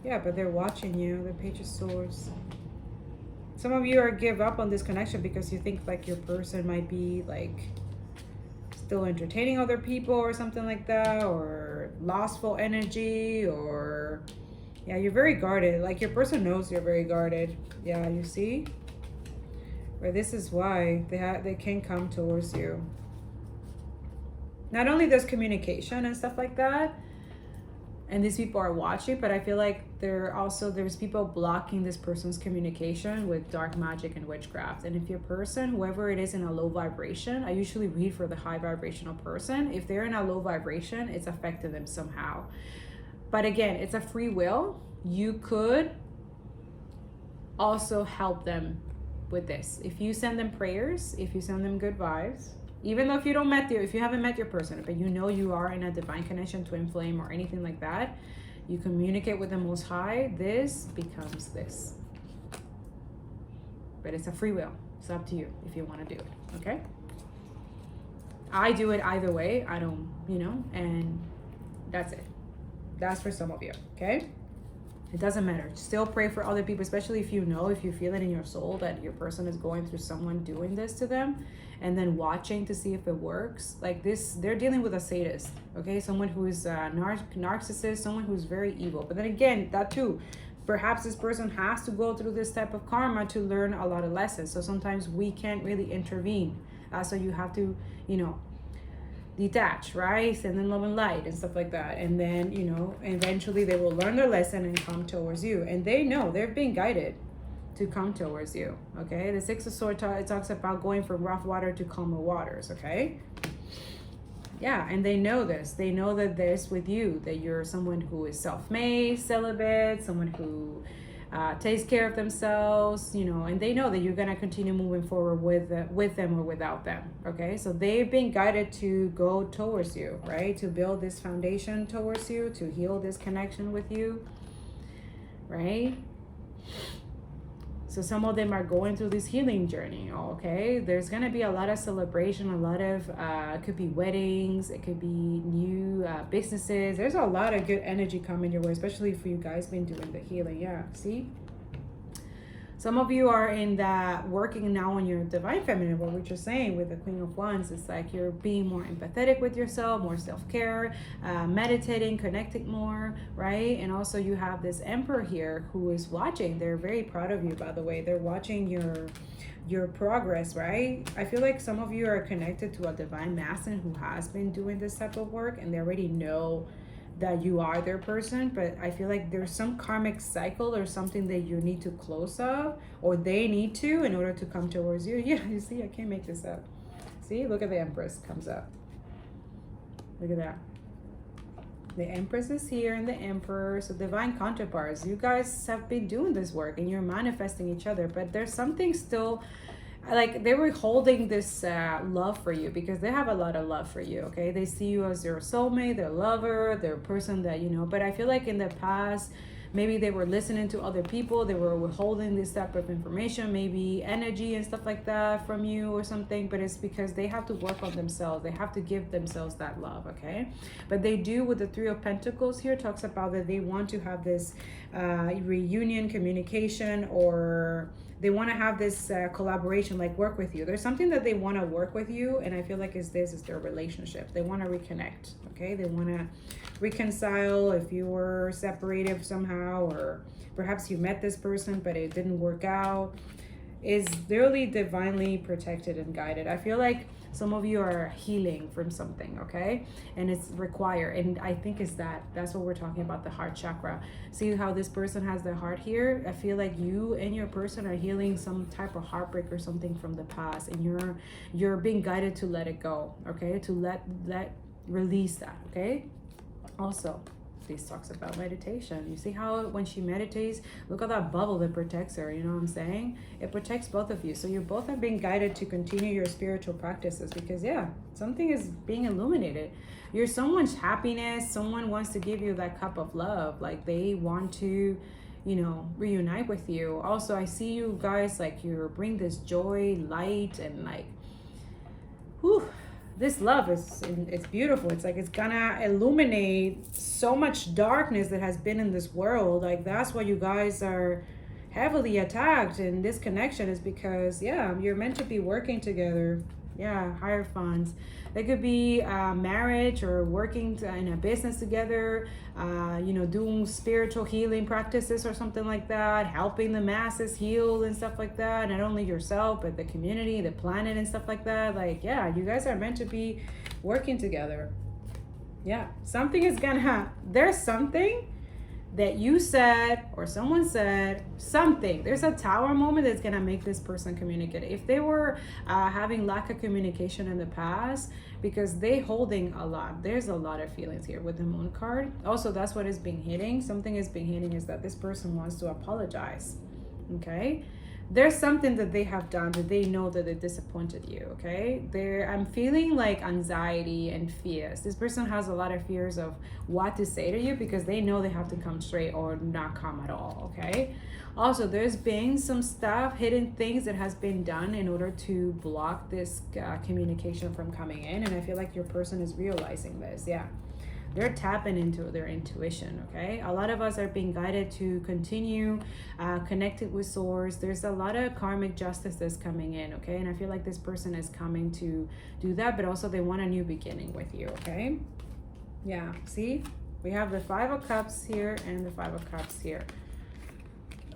Yeah, but they're watching you. The Page of Swords. Some of you are give up on this connection because you think like your person might be like still entertaining other people or something like that, or lustful energy, or yeah, you're very guarded. Like your person knows you're very guarded. Yeah, you see? But this is why they can't come towards you. Not only there's communication and stuff like that, and these people are watching, but I feel like there's people blocking this person's communication with dark magic and witchcraft. And if your person, whoever it is, in a low vibration, I usually read for the high vibrational person. If they're in a low vibration, it's affected them somehow. But again, it's a free will. You could also help them with this. If you send them prayers, if you send them good vibes, even though if you haven't met your person, but you know you are in a divine connection, twin flame, or anything like that, you communicate with the Most High, this becomes this. But it's a free will. It's up to you if you want to do it, okay? I do it either way. I don't, and that's it. That's for some of you, okay? It doesn't matter. Still pray for other people, especially if you feel it in your soul that your person is going through someone doing this to them, and then watching to see if it works. Like this, they're dealing with a sadist, okay? Someone who is a narcissist, someone who's very evil. But then again, that too, perhaps this person has to go through this type of karma to learn a lot of lessons. So sometimes we can't really intervene. So you have to, detach, right? Send them love and light and stuff like that. And then, you know, eventually they will learn their lesson and come towards you. And they know they're being guided to come towards you, okay? The Six of Swords, it talks about going from rough water to calmer waters, okay? Yeah, and they know this. They know that there's with you, that you're someone who is self-made, celibate, someone who takes care of themselves, you know, and they know that you're going to continue moving forward with them or without them, okay? So they've been guided to go towards you, right? To build this foundation towards you, to heal this connection with you, right? So some of them are going through this healing journey, okay? There's going to be a lot of celebration, a lot of, it could be weddings, it could be new businesses. There's a lot of good energy coming your way, especially for you guys been doing the healing. Yeah, see? Some of you are in that working now on your divine feminine, what we're just saying with the Queen of Wands. It's like you're being more empathetic with yourself, more self-care, meditating, connecting more, right? And also you have this Emperor here who is watching. They're very proud of you, by the way. They're watching your progress, right? I feel like some of you are connected to a divine masculine who has been doing this type of work, and they already know that you are their person, but I feel like there's some karmic cycle or something that you need to close up, or they need to, in order to come towards you. Yeah, you see, I can't make this up. See, look at the Empress comes up. Look at that. The Empress is here and the Emperor. So divine counterparts, you guys have been doing this work and you're manifesting each other, but there's something still, like they were holding this love for you because they have a lot of love for you, okay? They see you as their soulmate, their lover, their person that, you know, but I feel like in the past, maybe they were listening to other people, they were withholding this type of information, maybe energy and stuff like that from you or something, but it's because they have to work on themselves. They have to give themselves that love, okay? But they do, with the Three of Pentacles here, talks about that they want to have this reunion, communication, or they want to have this collaboration, like work with you. There's something that they want to work with you, and I feel like is their relationship. They want to reconnect, okay? They want to reconcile if you were separated somehow, or perhaps you met this person but it didn't work out. Is really divinely protected and guided. I feel like some of you are healing from something, okay? And it's required. And I think that's what we're talking about, the heart chakra. See how this person has their heart here? I feel like you and your person are healing some type of heartbreak or something from the past, and you're being guided to let it go, okay? To let release that, okay? Also, this talks about meditation. You see how when she meditates, look at that bubble that protects her, you know what I'm saying? It protects both of you. So you both are being guided to continue your spiritual practices because, yeah, something is being illuminated. You're someone's happiness. Someone wants to give you that cup of love. Like they want to, you know, reunite with you. Also, I see you guys, like you bring this joy, light, and like, whew, this love it's beautiful. It's like it's gonna illuminate so much darkness that has been in this world. Like that's why you guys are heavily attacked in this connection, is because, yeah, you're meant to be working together. Yeah, higher funds. It could be marriage or working in a business together, you know, doing spiritual healing practices or something like that, helping the masses heal and stuff like that. Not only yourself, but the community, the planet and stuff like that. Like, yeah, you guys are meant to be working together. Yeah, something is gonna, there's something that you said or someone said something. There's a tower moment that's gonna make this person communicate. If they were having lack of communication in the past, because they holding a lot, there's a lot of feelings here with the Moon card. Also, that's what is being hitting. Something is being hitting is that this person wants to apologize, okay? There's something that they have done that they know that it disappointed you, okay? I'm feeling like anxiety and fears. This person has a lot of fears of what to say to you because they know they have to come straight or not come at all, okay? Also, there's been some stuff, hidden things that has been done in order to block this communication from coming in, and I feel like your person is realizing this, yeah. They're tapping into their intuition, okay? A lot of us are being guided to continue connected with source. There's a lot of karmic justice that's coming in, okay? And I feel like this person is coming to do that, but also they want a new beginning with you, okay? Yeah, see? We have the Five of Cups here and the Five of Cups here.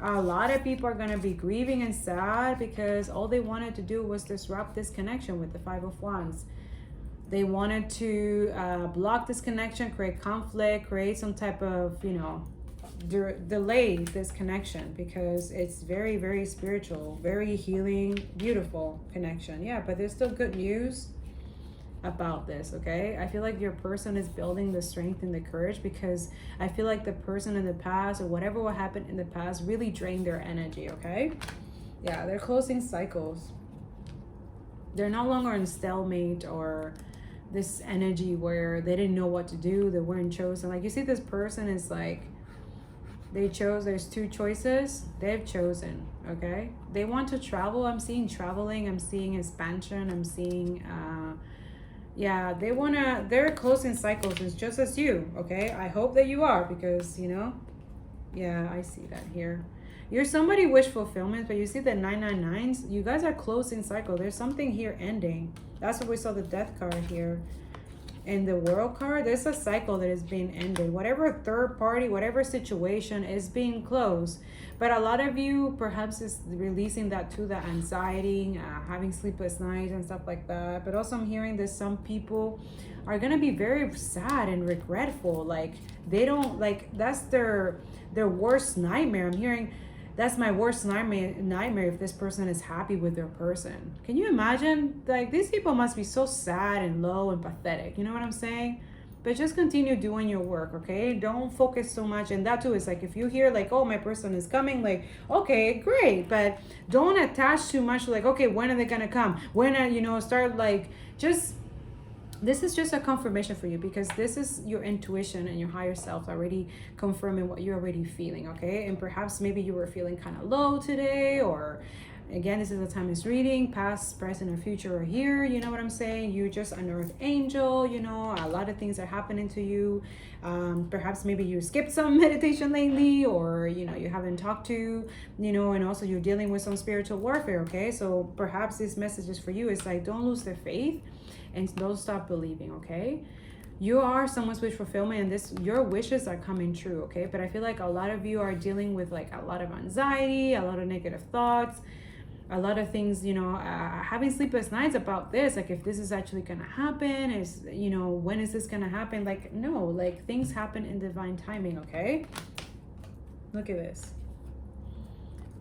A lot of people are going to be grieving and sad because all they wanted to do was disrupt this connection with the Five of Wands. They wanted to block this connection, create conflict, create some type of, you know, delay this connection, because it's very, very spiritual, very healing, beautiful connection. Yeah, but there's still good news about this, okay? I feel like your person is building the strength and the courage, because I feel like the person in the past, or whatever will happen in the past, really drained their energy, okay? Yeah, they're closing cycles. They're no longer in stalemate or this energy where they didn't know what to do, they weren't chosen. Like, you see, this person is like, they chose, there's two choices, they've chosen, okay? They want to travel. I'm seeing traveling, I'm seeing expansion, I'm seeing yeah, they're closing cycles. It's just as you, okay? I hope that you are, because, you know, yeah, I see that here. You're somebody wish fulfillment, but you see the 999s, you guys are closing cycle. There's something here ending. That's what we saw, the death card here. In the world card, there's a cycle that is being ended. Whatever third party, whatever situation is being closed. But a lot of you perhaps is releasing that to the anxiety, having sleepless nights and stuff like that. But also I'm hearing that some people are going to be very sad and regretful. Like, they don't, like, that's their worst nightmare. I'm hearing, that's my worst nightmare if this person is happy with their person. Can you imagine? Like, these people must be so sad and low and pathetic. You know what I'm saying? But just continue doing your work, okay? Don't focus so much. And that too is like, if you hear like, oh, my person is coming, like, okay, great. But don't attach too much, like, okay, when are they gonna come? When are, you know, start like, just, this is just a confirmation for you, because this is your intuition and your higher self already confirming what you're already feeling, okay? And perhaps maybe you were feeling kind of low today, or again, this is a timeless reading, past, present, or future are here. You know what I'm saying? You're just an earth angel, you know, a lot of things are happening to you. Perhaps maybe you skipped some meditation lately, or, you know, you haven't talked to, you know, and also you're dealing with some spiritual warfare, okay? So perhaps this message is for you. It's like, don't lose the faith and don't stop believing, okay? You are someone's wish fulfillment, and this, your wishes are coming true, okay? But I feel like a lot of you are dealing with like a lot of anxiety, a lot of negative thoughts, a lot of things, you know, having sleepless nights about this, like, if this is actually gonna happen, is, you know, when is this gonna happen? Like, no, like, things happen in divine timing, okay? Look at this.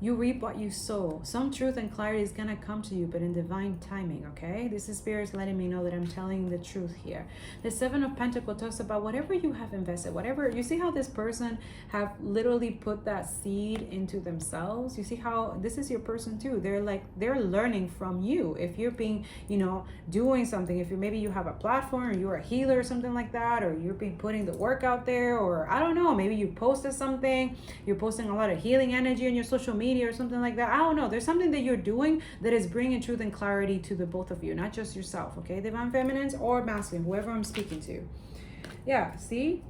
You reap what you sow. Some truth and clarity is gonna come to you, but in divine timing, okay? This is Spirit's letting me know that I'm telling the truth here. The Seven of Pentacles talks about whatever you have invested, whatever, you see how this person have literally put that seed into themselves? You see how this is your person too. They're like, they're learning from you. If you're being, you know, doing something, if you, maybe you have a platform, or you're a healer or something like that, or you're being putting the work out there, or I don't know, maybe you posted something, you're posting a lot of healing energy on your social media or something like that. I don't know. There's something that you're doing that is bringing truth and clarity to the both of you, not just yourself, okay? Divine feminines or masculine, whoever I'm speaking to. Yeah, see?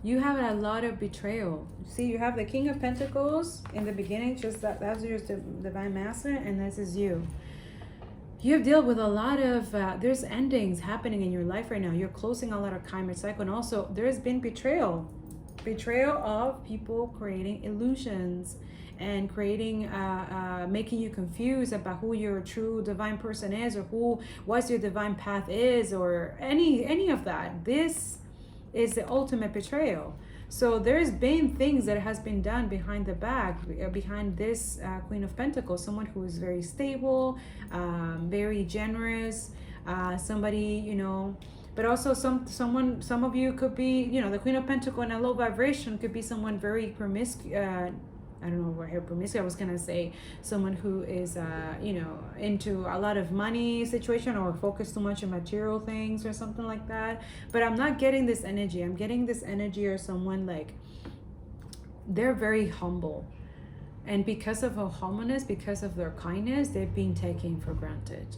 You have a lot of betrayal. See, you have the King of Pentacles in the beginning, just that's your divine masculine, and this is you. You've dealt with a lot of, there's endings happening in your life right now. You're closing a lot of karmic cycle, and also there's been betrayal. Betrayal of people creating illusions and creating making you confused about who your true divine person is, or what your divine path is, or any of that. This is the ultimate betrayal. So there's been things that has been done behind the back, behind this Queen of Pentacles, someone who is very stable, very generous, somebody, you know. But also some of you could be, you know, the Queen of Pentacles in a low vibration could be someone very promiscuous. I don't know where here promiscuous. I was gonna say someone who is, you know, into a lot of money situation, or focused too much on material things or something like that. But I'm not getting this energy. I'm getting this energy or someone like, they're very humble. And because of her humbleness, because of their kindness, they're being taken for granted.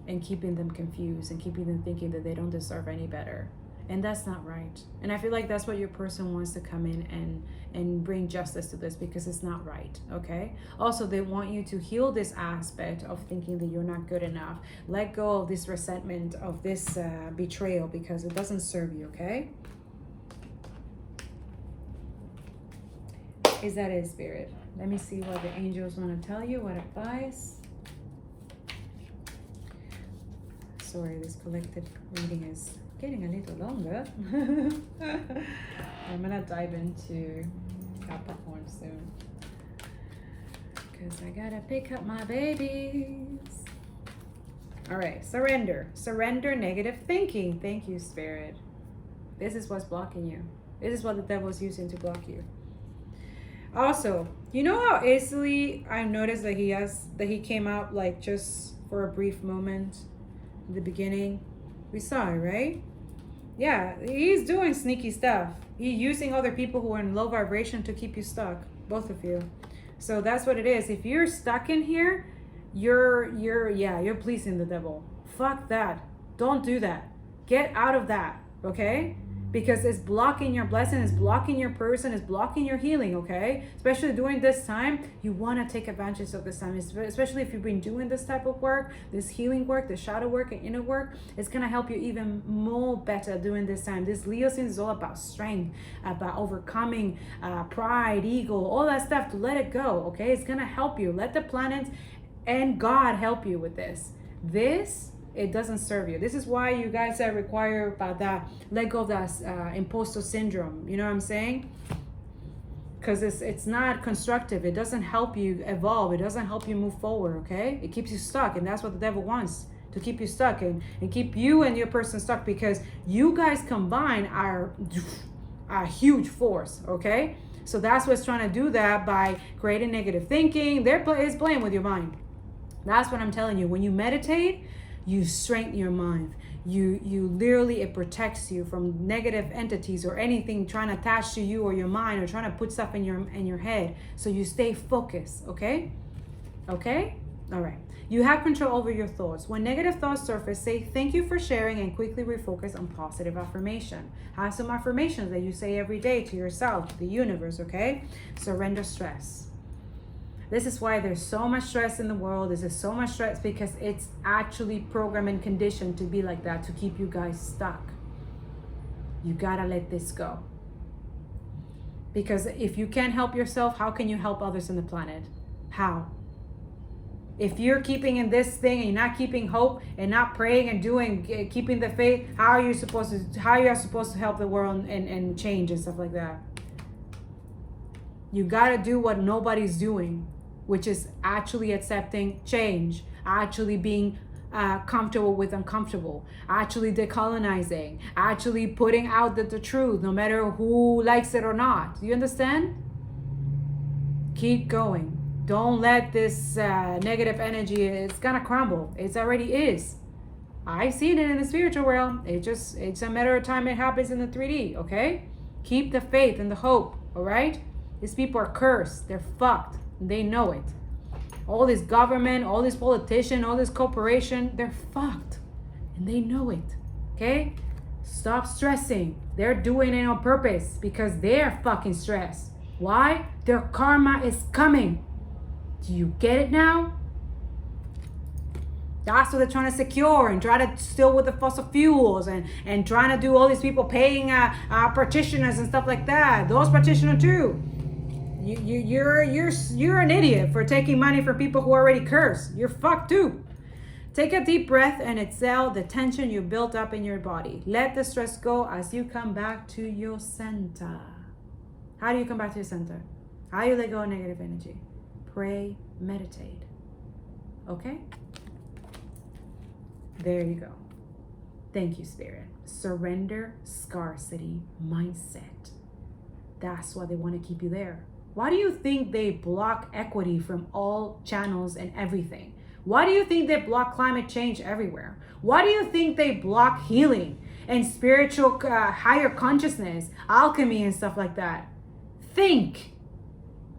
And keeping them confused and keeping them thinking that they don't deserve any better. And that's not right. And I feel like that's what your person wants to come in and bring justice to this, because it's not right, okay? Also, they want you to heal this aspect of thinking that you're not good enough. Let go of this resentment, of this betrayal, because it doesn't serve you, okay? Is that it, Spirit? Let me see what the angels want to tell you, what advice. sorry, this collective reading is getting a little longer. I'm gonna dive into Capricorn soon, because I gotta pick up my babies. All right, surrender. Surrender negative thinking. Thank you, Spirit. This is what's blocking you. This is what the devil is using to block you. Also, you know how easily I noticed that he came out like just for a brief moment in the beginning? We saw it, right? Yeah, he's doing sneaky stuff. He's using other people who are in low vibration to keep you stuck, both of you. So that's what it is. If you're stuck in here, you're pleasing the devil. Fuck that. Don't do that. Get out of that, okay? Because it's blocking your blessing, it's blocking your person, it's blocking your healing, okay? Especially during this time, you want to take advantage of this time, especially if you've been doing this type of work, this healing work, the shadow work and inner work. It's going to help you even more better during this time. This Leo season is all about strength, about overcoming pride, ego, all that stuff, to let it go, okay? It's going to help you. Let the planets and God help you with this. It doesn't serve you. This is why you guys are required about that, let go of that imposter syndrome. You know what I'm saying? Because it's not constructive. It doesn't help you evolve. It doesn't help you move forward, okay? It keeps you stuck, and that's what the devil wants, to keep you stuck and keep you and your person stuck, because you guys combined are a huge force, okay? So that's what's trying to do that by creating negative thinking. It's playing with your mind. That's what I'm telling you. When you meditate, you strengthen your mind. You literally, it protects you from negative entities or anything trying to attach to you or your mind, or trying to put stuff in your head. So you stay focused, okay? Okay? All right. You have control over your thoughts. When negative thoughts surface, say thank you for sharing and quickly refocus on positive affirmation. Have some affirmations that you say every day to yourself, to the universe, okay? Surrender stress. This is why there's so much stress in the world. This is so much stress because it's actually programmed and conditioned to be like that, to keep you guys stuck. You gotta let this go. Because if you can't help yourself, how can you help others on the planet? How? If you're keeping in this thing and you're not keeping hope and not praying and doing, keeping the faith, how are you supposed to help the world and change and stuff like that? You gotta do what nobody's doing, which is actually accepting change, actually being comfortable with uncomfortable, actually decolonizing, actually putting out the truth, no matter who likes it or not. Do you understand? Keep going. Don't let this negative energy, it's gonna crumble. It already is. I've seen it in the spiritual realm. It's a matter of time it happens in the 3D, okay? Keep the faith and the hope, all right? These people are cursed. They're fucked. They know it. All this government, all this politician, all this corporation, they're fucked. And they know it. Okay? Stop stressing. They're doing it on purpose because they're fucking stressed. Why? Their karma is coming. Do you get it now? That's what they're trying to secure and try to steal with the fossil fuels and trying to do all these people paying practitioners and stuff like that. Those practitioners too. You're an idiot for taking money from people who are already cursed. You're fucked too. Take a deep breath and exhale the tension you built up in your body. Let the stress go as you come back to your center. How do you come back to your center? How do you let go of negative energy? Pray, meditate. Okay? There you go. Thank you, Spirit. Surrender scarcity mindset. That's why they want to keep you there. Why do you think they block equity from all channels and everything? Why do you think they block climate change everywhere? Why do you think they block healing and spiritual higher consciousness, alchemy and stuff like that? Think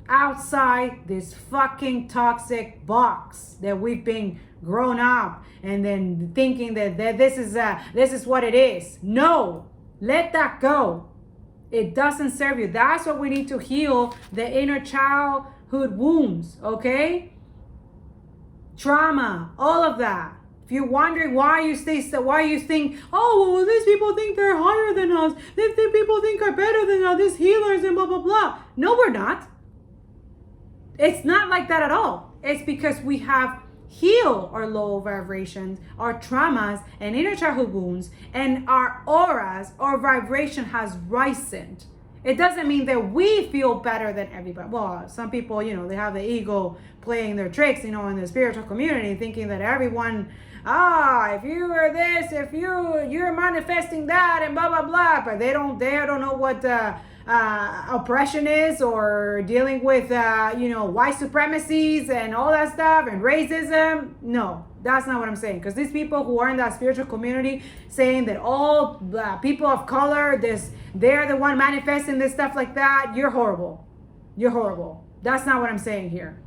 outside this fucking toxic box that we've been grown up and then thinking that this is what it is. No, let that go. It doesn't serve you. That's what we need to heal, the inner childhood wounds, okay? Trauma, all of that. If you're wondering why you think, oh, well, these people think they're higher than us. These people think are better than us. These healers and blah, blah, blah. No, we're not. It's not like that at all. It's because we have heal our low vibrations, our traumas and inner childhood wounds, and our auras, our vibration has risen. It doesn't mean that we feel better than everybody. Well, some people, they have the ego playing their tricks, in the spiritual community, thinking that everyone, if you are this, if you're manifesting that, and blah blah blah, but they don't know what oppression is, or dealing with white supremacies and all that stuff, and racism. No, that's not what I'm saying. Because these people who are in that spiritual community saying that all people of color, they're the one manifesting this stuff like that, you're horrible. You're horrible. That's not what I'm saying here.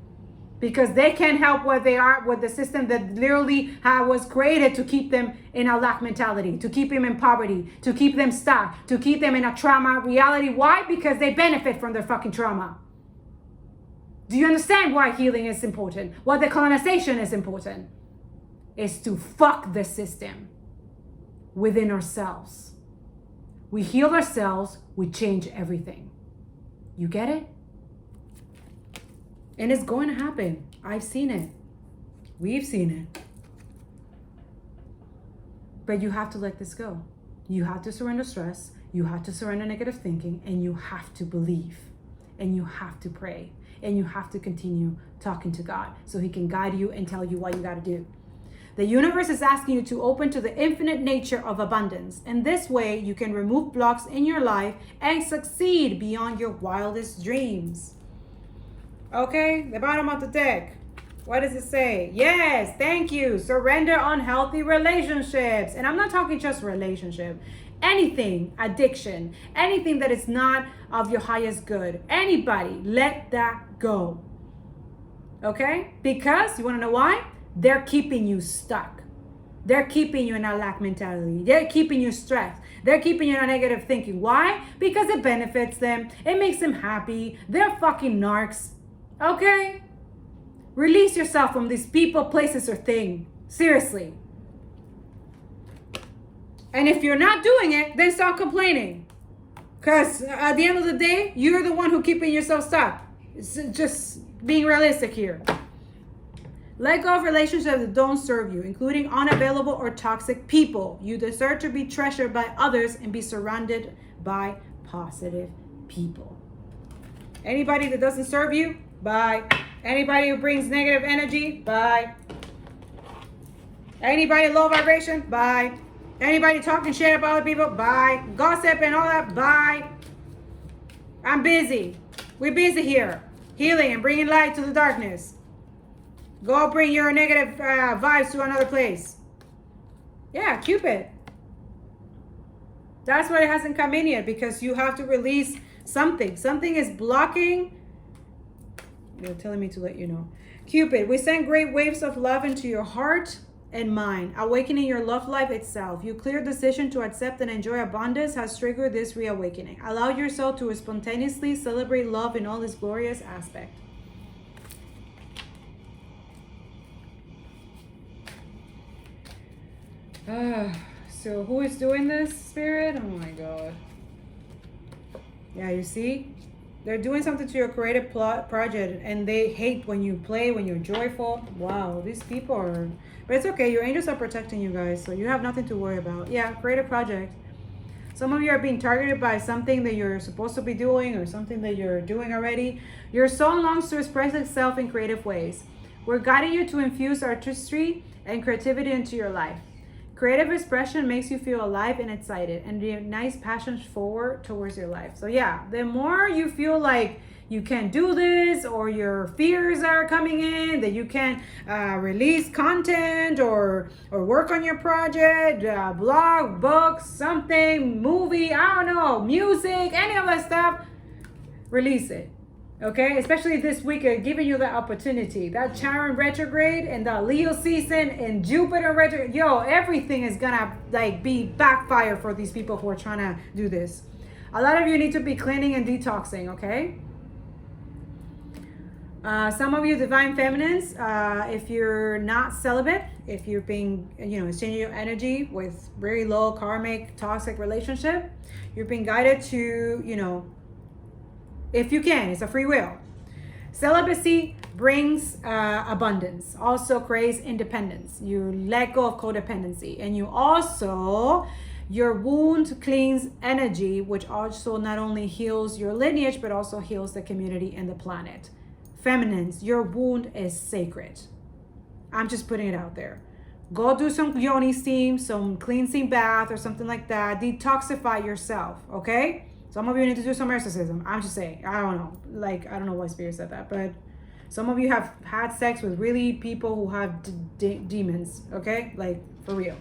Because they can't help what they are with the system that literally was created to keep them in a lack mentality, to keep them in poverty, to keep them stuck, to keep them in a trauma reality. Why? Because they benefit from their fucking trauma. Do you understand why healing is important? Why the colonization is important? Is to fuck the system within ourselves. We heal ourselves, we change everything. You get it? And it's going to happen. I've seen it. We've seen it. But you have to let this go. You have to surrender stress. You have to surrender negative thinking. And you have to believe. And you have to pray. And you have to continue talking to God so he can guide you and tell you what you got to do. The universe is asking you to open to the infinite nature of abundance. And this way you can remove blocks in your life and succeed beyond your wildest dreams. Okay, the bottom of the deck. What does it say? Yes, thank you. Surrender unhealthy relationships. And I'm not talking just relationship. Anything, addiction, anything that is not of your highest good. Anybody, let that go. Okay? Because, you want to know why? They're keeping you stuck. They're keeping you in a lack mentality. They're keeping you stressed. They're keeping you in a negative thinking. Why? Because it benefits them. It makes them happy. They're fucking narcs. Okay? Release yourself from these people, places, or thing. Seriously. And if you're not doing it, then stop complaining. Because at the end of the day, you're the one who keeping yourself stuck. It's just being realistic here. Let go of relationships that don't serve you, including unavailable or toxic people. You deserve to be treasured by others and be surrounded by positive people. Anybody that doesn't serve you, bye. Anybody who brings negative energy, bye. Anybody low vibration, bye. Anybody talking shit about other people, bye. Gossip and all that, bye. I'm busy. We're busy here. Healing and bringing light to the darkness. Go bring your negative vibes to another place. Yeah, Cupid. That's why it hasn't come in yet, because you have to release something. Something is blocking. They're telling me to let you know. Cupid, we send great waves of love into your heart and mind, awakening your love life itself. Your clear decision to accept and enjoy abundance has triggered this reawakening. Allow yourself to spontaneously celebrate love in all its glorious aspect. So who is doing this, Spirit? Oh my God. Yeah, you see? They're doing something to your creative project, and they hate when you play, when you're joyful. Wow, these people are... But it's okay. Your angels are protecting you guys, so you have nothing to worry about. Yeah, creative project. Some of you are being targeted by something that you're supposed to be doing, or something that you're doing already. Your soul longs to express itself in creative ways. We're guiding you to infuse artistry and creativity into your life. Creative expression makes you feel alive and excited and ignites passion forward towards your life. So yeah, the more you feel like you can't do this, or your fears are coming in, that you can't release content or work on your project, blog, books, something, movie, I don't know, music, any of that stuff, release it. Okay, especially this week, giving you the opportunity. That Saturn retrograde and the Leo season and Jupiter retrograde, yo, everything is gonna be backfire for these people who are trying to do this. A lot of you need to be cleaning and detoxing, okay? Some of you divine feminines, if you're not celibate, if you're being, exchanging your energy with very low karmic toxic relationship, you're being guided to, if you can, it's a free will. Celibacy brings abundance, also creates independence. You let go of codependency, and you also, your wound cleans energy, which also not only heals your lineage, but also heals the community and the planet. Feminines, your wound is sacred. I'm just putting it out there. Go do some yoni steam, some cleansing bath or something like that. Detoxify yourself, okay? Some of you need to do some exorcism. I'm just saying, I don't know. Like, I don't know why Spirit said that, but some of you have had sex with really people who have demons, okay? Like, for real.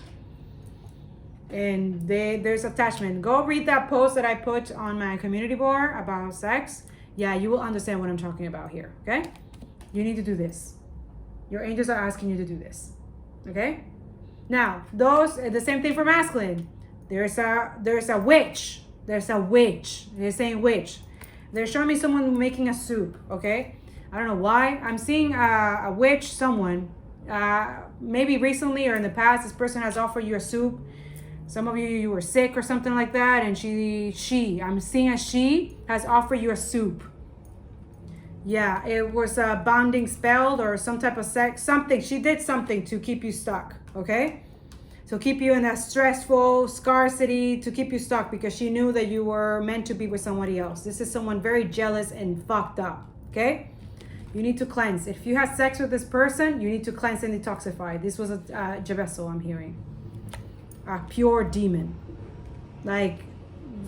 And there's attachment. Go read that post that I put on my community board about sex. Yeah, you will understand what I'm talking about here, okay? You need to do this. Your angels are asking you to do this, okay? Now, the same thing for masculine. There's a witch. There's a witch. They're saying witch. They're showing me someone making a soup, okay? I don't know why. I'm seeing a witch, someone. Maybe recently or in the past, this person has offered you a soup. Some of you were sick or something like that, and I'm seeing a she has offered you a soup. Yeah, it was a bonding spell or some type of sex, something. She did something to keep you stuck, okay? So keep you in that stressful scarcity, to keep you stuck, because she knew that you were meant to be with somebody else. This is someone very jealous and fucked up, okay? You need to cleanse. If you had sex with this person, you need to cleanse and detoxify. This was a Javeso, I'm hearing. A pure demon. Like,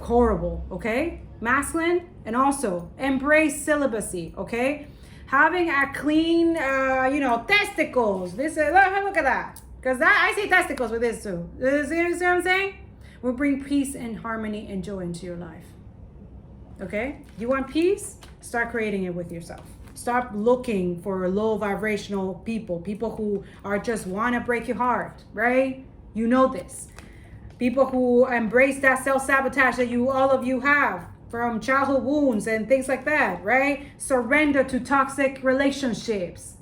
horrible, okay? Masculine, and also embrace celibacy, okay? Having a clean, testicles. This look at that. Because I see testicles with this too. You see what I'm saying? Will bring peace and harmony and joy into your life. Okay? You want peace? Start creating it with yourself. Stop looking for low vibrational people who are just want to break your heart, right? You know this. People who embrace that self-sabotage that all of you have from childhood wounds and things like that, right? Surrender to toxic relationships.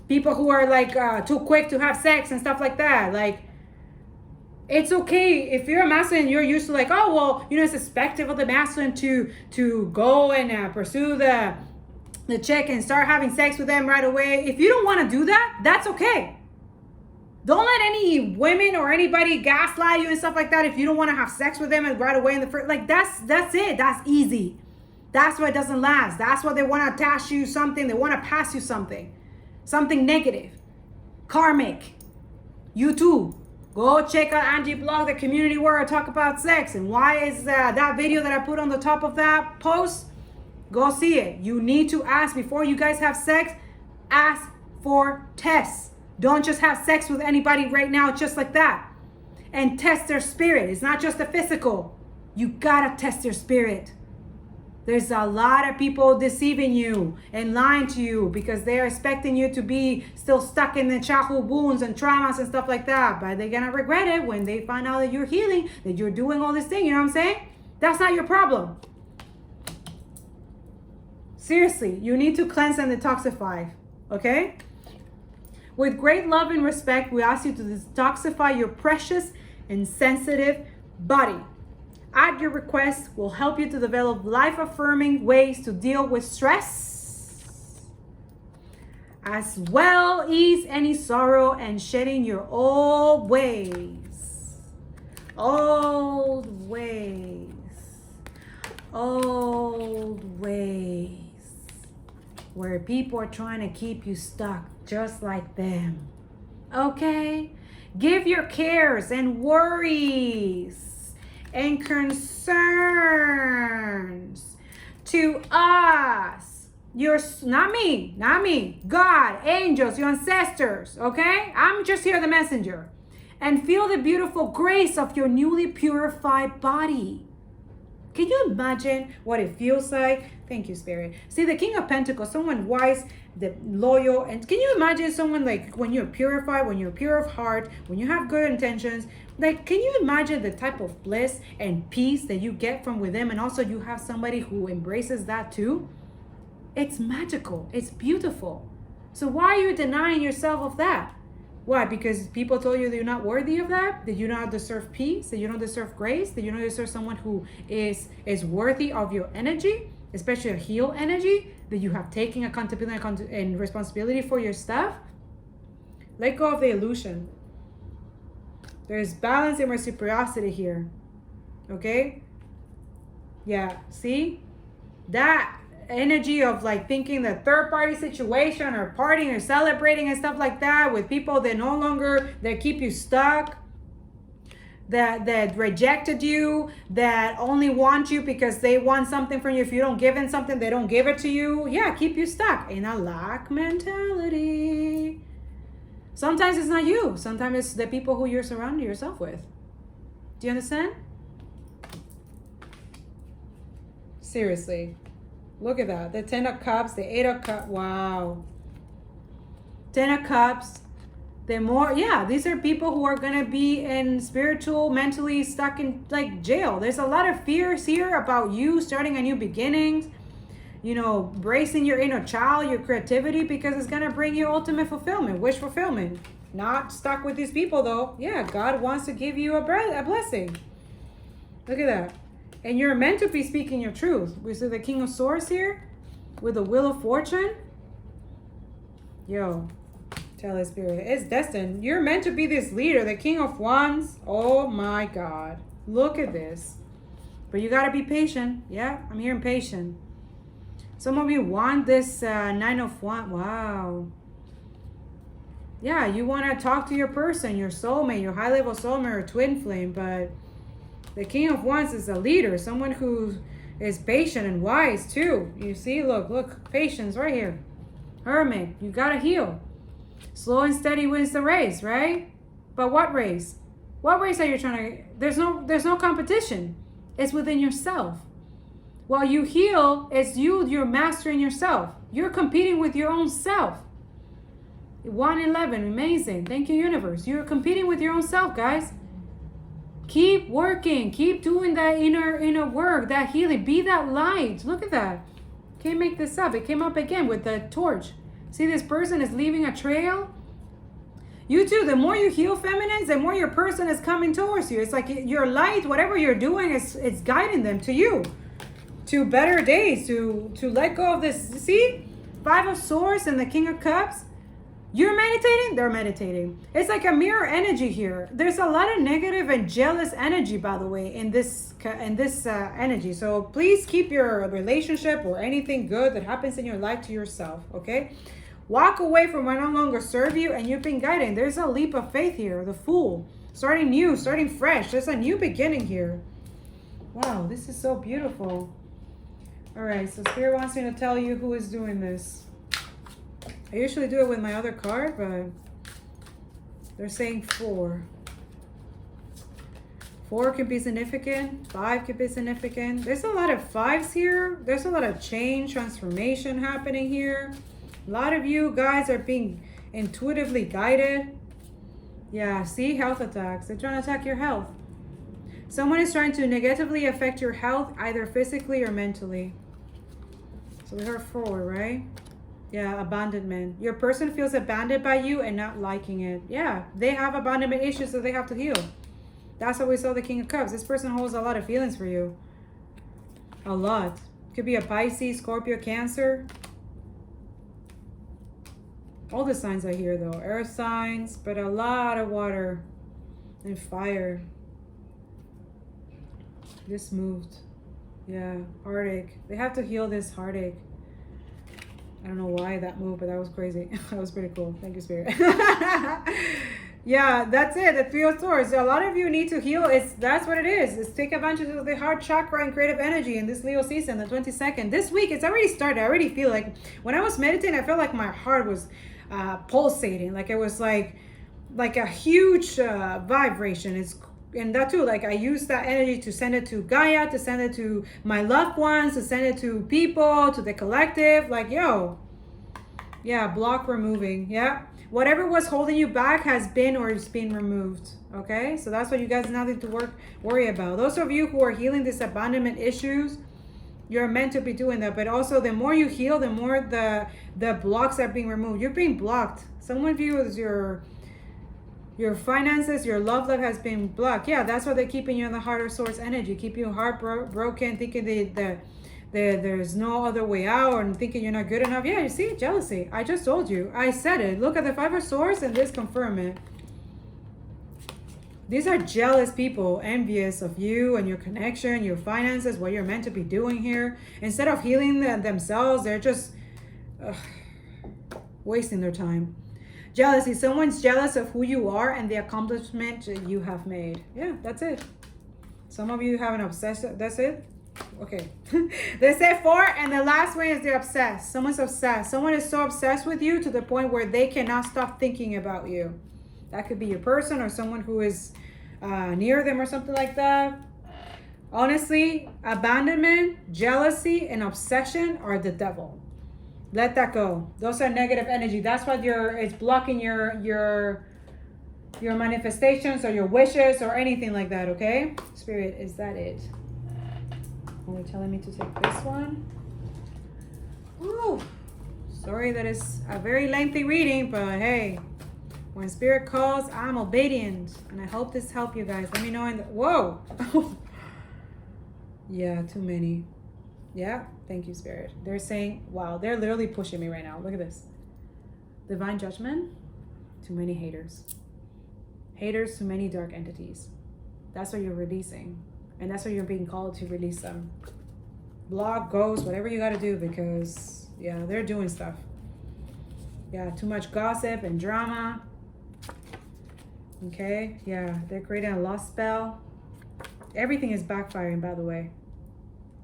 People who are like too quick to have sex and stuff like that. Like, it's okay if you're a masculine, you're used to like, oh, well, it's expected of the masculine to go and pursue the chick and start having sex with them right away. If you don't want to do that, that's okay. Don't let any women or anybody gaslight you and stuff like that if you don't want to have sex with them and right away in the first, like that's it. That's easy. That's why it doesn't last. That's why they want to attach you something. They want to pass you something negative, karmic. You too. Go check out Angie blog, the community where I talk about sex. And why is that video that I put on the top of that post? Go see it. You need to ask before you guys have sex. Ask for tests. Don't just have sex with anybody right now just like that. And test their spirit. It's not just the physical. You gotta test their spirit. There's a lot of people deceiving you and lying to you because they're expecting you to be still stuck in the childhood wounds and traumas and stuff like that. But they're gonna regret it when they find out that you're healing, that you're doing all this thing, you know what I'm saying? That's not your problem. Seriously, you need to cleanse and detoxify, okay? With great love and respect, we ask you to detoxify your precious and sensitive body. At your request, will help you to develop life-affirming ways to deal with stress, as well ease any sorrow and shedding your old ways. Old ways. Old ways. Where people are trying to keep you stuck just like them. Okay? Give your cares and worries and concerns to us. Not me. God, angels, your ancestors, okay? I'm just here the messenger. And feel the beautiful grace of your newly purified body. Can you imagine what it feels like? Thank you, Spirit. See, the King of Pentacles, someone wise, loyal. And can you imagine someone like when you're purified, when you're pure of heart, when you have good intentions? Like, can you imagine the type of bliss and peace that you get from within? And also you have somebody who embraces that too? It's magical. It's beautiful. So why are you denying yourself of that? Why? Because people told you that you're not worthy of that? That you don't deserve peace? That you don't deserve grace? That you don't deserve someone who is worthy of your energy? Especially a heal energy? that you have taken accountability and responsibility for your stuff. Let go of the illusion. There's balance and reciprocity here. Okay? Yeah, see? That energy of like thinking the third party situation or partying or celebrating and stuff like that with people that keep you stuck, that rejected you, that only want you because they want something from you. If you don't give them something, they don't give it to you. Yeah, keep you stuck in a lack mentality. Sometimes it's not you. Sometimes it's the people who you're surrounding yourself with. Do you understand? Seriously. Look at that. The 10 of Cups, the 8 of Cups. Wow. 10 of Cups. The more, yeah, these are people who are going to be in spiritual, mentally stuck in like jail. There's a lot of fears here about you starting a new beginnings. You know, bracing your inner child, your creativity, because it's going to bring you ultimate fulfillment, wish fulfillment. Not stuck with these people, though. Yeah, God wants to give you a blessing. Look at that. And you're meant to be speaking your truth. We see the King of Swords here with the Wheel of Fortune. Yo, tell the Spirit, it's destined. You're meant to be this leader, the King of Wands. Oh, my God. Look at this. But you got to be patient. Yeah, I'm hearing patient. Some of you want this 9 of Wands. Wow. Yeah, you want to talk to your person, your soulmate, your high-level soulmate or twin flame. But the King of Wands is a leader. Someone who is patient and wise too. You see, look. Patience right here. Hermit, you got to heal. Slow and steady wins the race, right? But what race? What race are you trying to... There's no competition. It's within yourself. While you heal, it's you're mastering yourself. You're competing with your own self. 111, amazing. Thank you, universe. You're competing with your own self, guys. Keep working. Keep doing that inner work, that healing. Be that light. Look at that. Can't make this up. It came up again with the torch. See, this person is leaving a trail. You too, the more you heal feminines, the more your person is coming towards you. It's like your light, whatever you're doing, it's guiding them to you. To better days, to let go of this. See? 5 of Swords and the King of Cups. You're meditating, they're meditating. It's like a mirror energy here. There's a lot of negative and jealous energy, by the way, in this energy. So please keep your relationship or anything good that happens in your life to yourself, okay? Walk away from what no longer serve you and you've been guiding. There's a leap of faith here, the Fool. Starting new, starting fresh. There's a new beginning here. Wow, this is so beautiful. All right, so Spirit wants me to tell you who is doing this. I usually do it with my other card, but they're saying 4. 4 could be significant. 5 could be significant. There's a lot of 5s here. There's a lot of change, transformation happening here. A lot of you guys are being intuitively guided. Yeah, see, health attacks. They're trying to attack your health. Someone is trying to negatively affect your health, either physically or mentally. So we heard 4, right? Yeah, abandonment. Your person feels abandoned by you and not liking it. Yeah, they have abandonment issues that they have to heal. That's what we saw the King of Cups. This person holds a lot of feelings for you. A lot. Could be a Pisces, Scorpio, Cancer. All the signs are here though. Earth signs, but a lot of water and fire. This moved. Yeah, heartache. They have to heal this heartache. I don't know why that moved, but that was crazy. That was pretty cool. Thank you, Spirit. Yeah, that's it. The 3 of Swords. A lot of you need to heal. That's what it is. It's take advantage of the heart chakra and creative energy in this Leo season, the 22nd. This week, it's already started. I already feel like when I was meditating, I felt like my heart was pulsating. Like it was like a huge vibration. And that too, like I use that energy to send it to Gaia, to send it to my loved ones, to send it to people, to the collective. Like, yo, yeah, block removing. Yeah, whatever was holding you back has been or is being removed. Okay, so that's what you guys need to worry about. Those of you who are healing these abandonment issues, you're meant to be doing that. But also, the more you heal, the more the blocks are being removed. You're being blocked. Some of you is your finances, your love life has been blocked. Yeah, that's why they're keeping you in the Heart of Swords energy. Keep you heartbroken, thinking there's no other way out, and thinking you're not good enough. Yeah, you see, jealousy. I just told you. I said it. Look at the Five of Swords, and this confirm it. These are jealous people, envious of you and your connection, your finances, what you're meant to be doing here. Instead of healing themselves, they're just wasting their time. Jealousy. Someone's jealous of who you are and the accomplishment you have made. Yeah, that's it. Some of you have an obsession. That's it. Okay. They say 4, and the last one is the obsessed. Someone's obsessed. Someone is so obsessed with you to the point where they cannot stop thinking about you. That could be your person or someone who is near them or something like that. Honestly, abandonment, jealousy, and obsession are the devil. Let that go. Those are negative energy. That's what it's blocking your manifestations or your wishes or anything like that, okay? Spirit, is that it? Are they telling me to take this one? Ooh, sorry that it's a very lengthy reading, but hey, when Spirit calls, I'm obedient. And I hope this helped you guys. Let me know in the... Whoa! Yeah, too many. Yeah, thank you, Spirit. They're saying, wow, they're literally pushing me right now. Look at this. Divine judgment. Too many haters. Haters, too many dark entities. That's what you're releasing. And that's what you're being called to release them. Block, ghost, whatever you got to do, because, yeah, they're doing stuff. Yeah, too much gossip and drama. Okay, yeah, they're creating a lost spell. Everything is backfiring, by the way.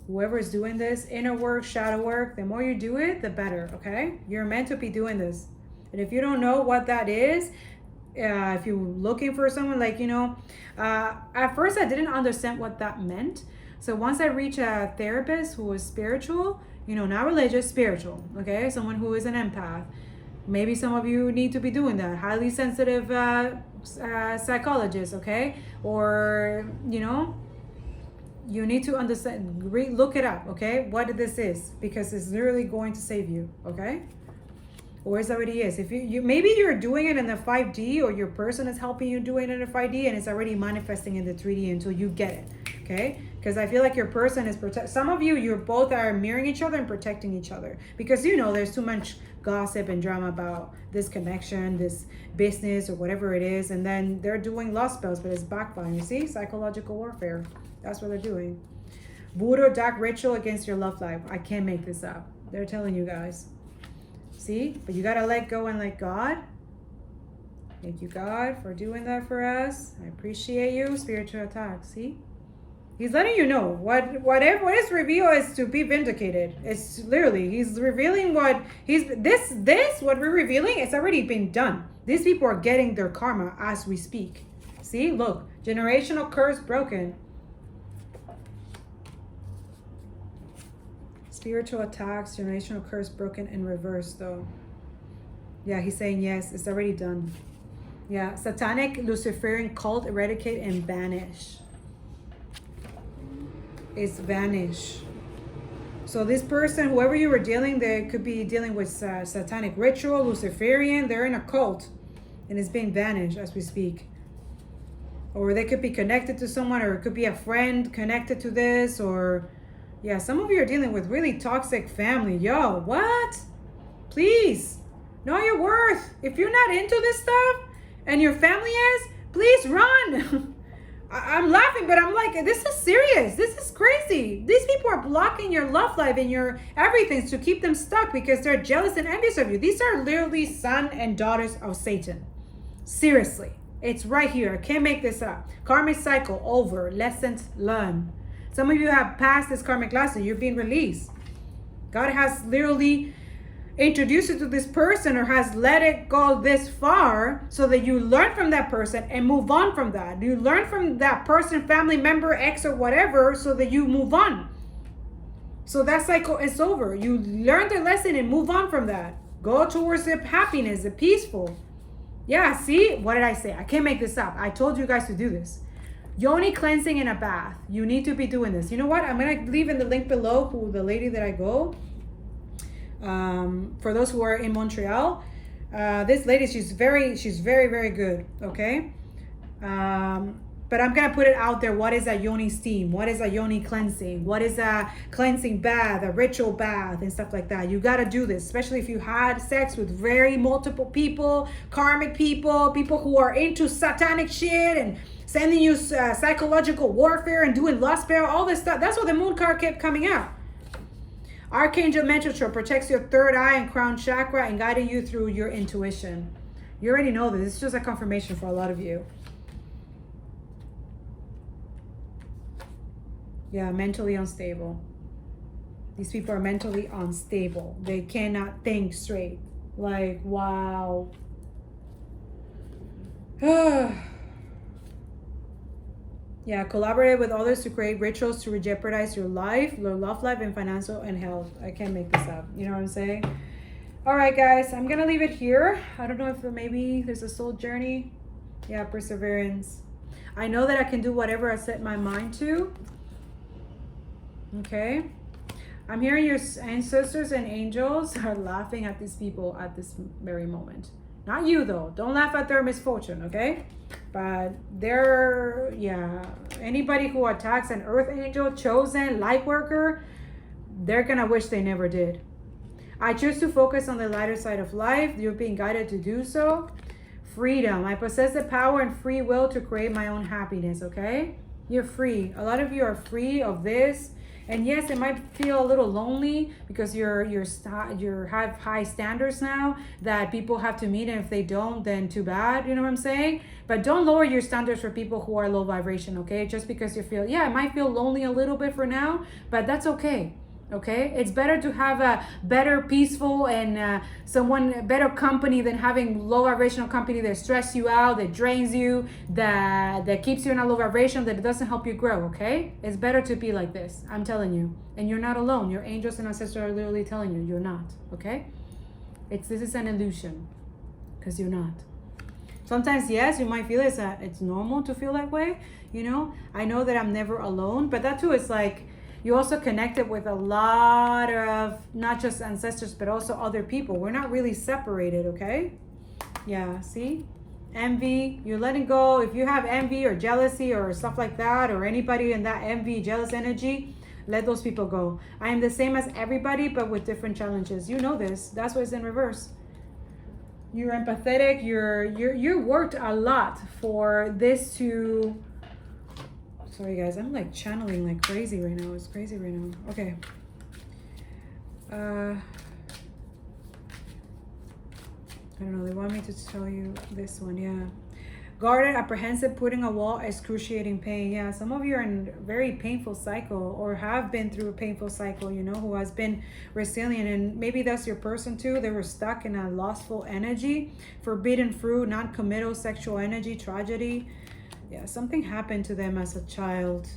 Whoever is doing this, inner work, shadow work, the more you do it, the better, okay? You're meant to be doing this. And if you don't know what that is, if you're looking for someone, like, at first I didn't understand what that meant. So once I reached a therapist who was spiritual, not religious, spiritual, okay? Someone who is an empath. Maybe some of you need to be doing that. Highly sensitive psychologist, okay? Or, you need to understand, look it up, okay? What this is, because it's literally going to save you, okay? Or it already is. If you maybe you're doing it in the 5D, or your person is helping you do it in the 5D, and it's already manifesting in the 3D until you get it, okay? Because I feel like your person is some of you both are mirroring each other and protecting each other, because there's too much gossip and drama about this connection, this business, or whatever it is, and then they're doing lost spells, but it's backfiring. You see, psychological warfare. That's what they're doing. Voodoo dark ritual against your love life. I can't make this up. They're telling you guys. See, but you gotta let go and let God. Thank you, God, for doing that for us. I appreciate you. Spiritual attack. See, He's letting you know what is revealed is to be vindicated. It's literally He's revealing what what we're revealing. It's already been done. These people are getting their karma as we speak. See, look, generational curse broken. Spiritual attacks, generational curse broken in reverse, though. Yeah, he's saying yes, it's already done. Yeah, satanic Luciferian cult eradicate and banish. It's vanish. So this person, whoever you were dealing, they could be dealing with satanic ritual, Luciferian. They're in a cult, and it's being vanished as we speak. Or they could be connected to someone, or it could be a friend connected to this, or... Yeah, some of you are dealing with really toxic family. Yo, what? Please, know your worth. If you're not into this stuff and your family is, please run. I'm laughing, but I'm like, this is serious. This is crazy. These people are blocking your love life and your everything to keep them stuck because they're jealous and envious of you. These are literally sons and daughters of Satan. Seriously, it's right here. I can't make this up. Karmic cycle over. Lessons learned. Some of you have passed this karmic lesson. You're being released. God has literally introduced you to this person, or has let it go this far so that you learn from that person and move on from that. You learn from that person, family member, ex, or whatever, so that you move on. So that cycle is over. You learn the lesson and move on from that. Go towards the happiness, the peaceful. Yeah, see? What did I say? I can't make this up. I told you guys to do this. Yoni cleansing in a bath. You need to be doing this. You know what? I'm going to leave in the link below who the lady that I go. For those who are in Montreal, this lady, she's very, very good. Okay. But but I'm gonna put it out there. What is a yoni steam? What is a yoni cleansing? What is a cleansing bath, a ritual bath, and stuff like that? You gotta do this, especially if you had sex with very multiple people, karmic people who are into satanic shit and sending you psychological warfare and doing lust spell, all this stuff. That's what the moon card kept coming out. Archangel Metatron protects your third eye and crown chakra and guiding you through your intuition. You already know this. It's just a confirmation for a lot of you. Yeah, mentally unstable. These people are mentally unstable. They cannot think straight. Like, wow. Yeah, collaborate with others to create rituals to jeopardize your life, your love life, and financial and health. I can't make this up. You know what I'm saying? All right, guys, I'm going to leave it here. I don't know if maybe there's a soul journey. Yeah, perseverance. I know that I can do whatever I set my mind to. Okay. I'm hearing your ancestors and angels are laughing at these people at this very moment. Not you, though. Don't laugh at their misfortune, okay? But they're, yeah, anybody who attacks an earth angel, chosen, light worker, they're going to wish they never did. I choose to focus on the lighter side of life. You're being guided to do so. Freedom. I possess the power and free will to create my own happiness, okay? You're free. A lot of you are free of this. And yes, it might feel a little lonely because you have high standards now that people have to meet, and if they don't, then too bad. You know what I'm saying? But don't lower your standards for people who are low vibration, okay? Just because you feel, yeah, it might feel lonely a little bit for now, but that's okay. Okay, it's better to have a better, peaceful, and better company than having low vibrational company that stress you out, that drains you, that keeps you in a low vibration, that doesn't help you grow. Okay, it's better to be like this. I'm telling you, and you're not alone. Your angels and ancestors are literally telling you you're not. Okay, this is an illusion, because you're not. Sometimes, yes, you might feel it's normal to feel that way. You know, I know that I'm never alone, but that too is like. You also connected with a lot of not just ancestors, but also other people. We're not really separated, okay? Yeah, see? Envy, you're letting go. If you have envy or jealousy or stuff like that, or anybody in that envy, jealous energy, let those people go. I am the same as everybody, but with different challenges. You know this. That's why it's in reverse. You're empathetic. You worked a lot for this to... Sorry guys, I'm like channeling like crazy right now. It's crazy right now. Okay. I don't know, they want me to tell you this one. Yeah. Guarded, apprehensive, putting a wall, excruciating pain. Yeah, some of you are in a very painful cycle or have been through a painful cycle, you know, who has been resilient. And maybe that's your person too. They were stuck in a lustful energy, forbidden fruit, non-committal sexual energy, tragedy. Yeah, something happened to them as a child.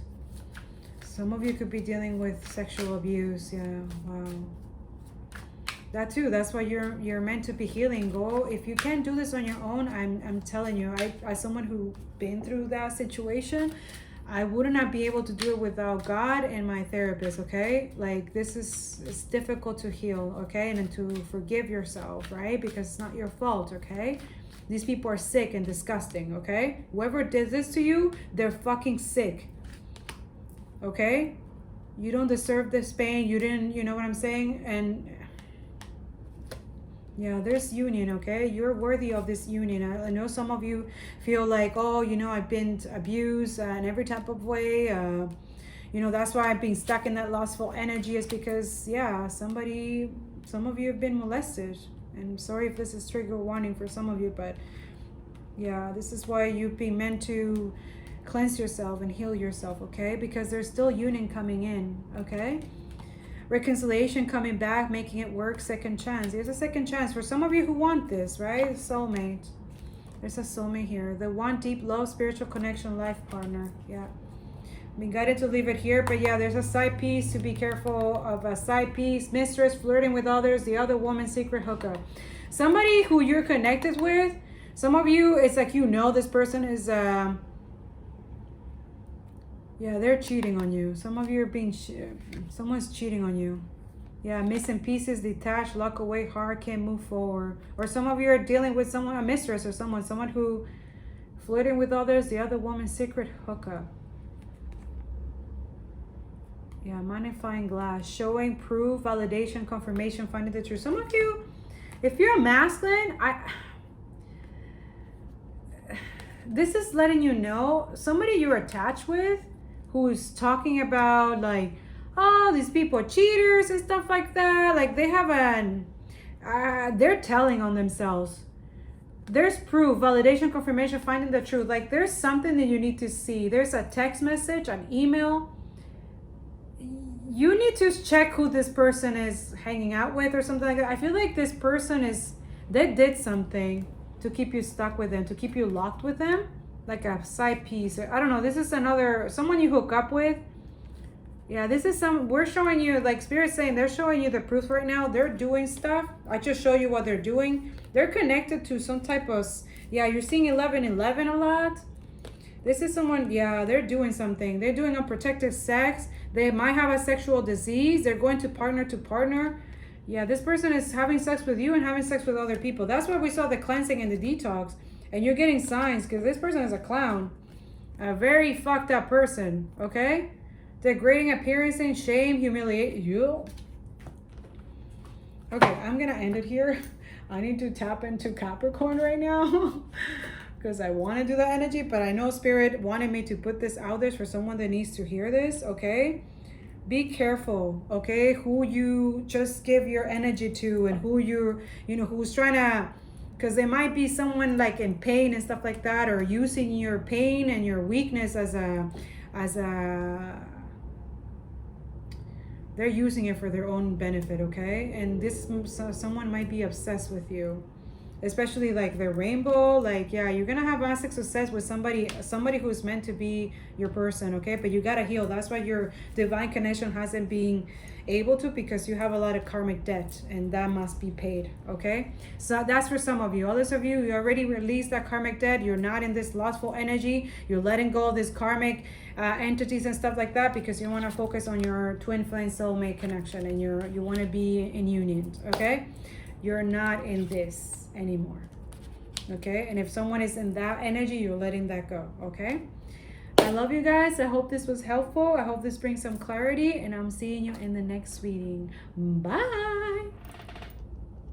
Some of you could be dealing with sexual abuse. Yeah, wow. That too, that's why you're meant to be healing. Go, if you can't do this on your own, I'm telling you, as someone who been through that situation, I would not be able to do it without God and my therapist, okay? Like it's difficult to heal, okay? And to forgive yourself, right? Because it's not your fault, okay? These people are sick and disgusting, okay? Whoever did this to you, they're fucking sick, okay? You don't deserve this pain. You didn't, you know what I'm saying? And yeah, there's union, okay? You're worthy of this union. I know some of you feel like, oh, you know, I've been abused in every type of way. You know, that's why I've been stuck in that lustful energy is because, yeah, some of you have been molested. And sorry if this is trigger warning for some of you, but yeah, this is why you've been meant to cleanse yourself and heal yourself, okay? Because there's still union coming in, okay? Reconciliation coming back, making it work, second chance. There's a second chance for some of you who want this, right? Soulmate. There's a soulmate here. The one deep love, spiritual connection, life partner. Yeah. Been guided to leave it here, but yeah, there's a side piece to be careful of. A side piece, mistress, flirting with others, the other woman, secret hookup. Somebody who you're connected with, some of you, it's like, you know, this person is, yeah, they're cheating on you. Some of you are being, someone's cheating on you. Yeah, missing pieces, detached, lock away, hard, can't move forward. Or some of you are dealing with someone, a mistress or someone who flirting with others, the other woman's secret hookup. Yeah, magnifying glass, showing proof, validation, confirmation, finding the truth. Some of you, if you're a masculine, this is letting you know somebody you're attached with who's talking about like, oh, these people are cheaters and stuff like that. Like they have they're telling on themselves. There's proof, validation, confirmation, finding the truth. Like there's something that you need to see. There's a text message, an email. You need to check who this person is hanging out with or something like that. I feel like this person they did something to keep you stuck with them, to keep you locked with them, like a side piece. I don't know. This is someone you hook up with. Yeah, this is we're showing you, like Spirit's saying, they're showing you the proof right now. They're doing stuff. I just show you what they're doing. They're connected to some type of, yeah, you're seeing 1111 a lot. This is someone, yeah, they're doing something. They're doing unprotected sex. They might have a sexual disease. They're going to partner. Yeah, this person is having sex with you and having sex with other people. That's why we saw the cleansing and the detox. And you're getting signs because this person is a clown. A very fucked up person, okay? Degrading appearance and shame, humiliate you. Okay, I'm gonna end it here. I need to tap into Capricorn right now because I want to do the energy, but I know Spirit wanted me to put this out there for someone that needs to hear this, okay? Be careful, okay? Who you just give your energy to and who who's trying to, because there might be someone like in pain and stuff like that, or using your pain and your weakness as a they're using it for their own benefit, okay? And someone might be obsessed with you, especially like the rainbow. Like, yeah, you're gonna have massive success with somebody who's meant to be your person, okay? But you gotta heal. That's why your divine connection hasn't been able to, because you have a lot of karmic debt and that must be paid, okay? So that's for some of you. Others of you, you already released that karmic debt. You're not in this lustful energy. You're letting go of this karmic entities and stuff like that because you want to focus on your twin flame soulmate connection and you want to be in union, okay? You're not in this anymore, okay? And if someone is in that energy, you're letting that go, okay? I love you guys. I hope this was helpful. I hope this brings some clarity, and I'm seeing you in the next reading. Bye.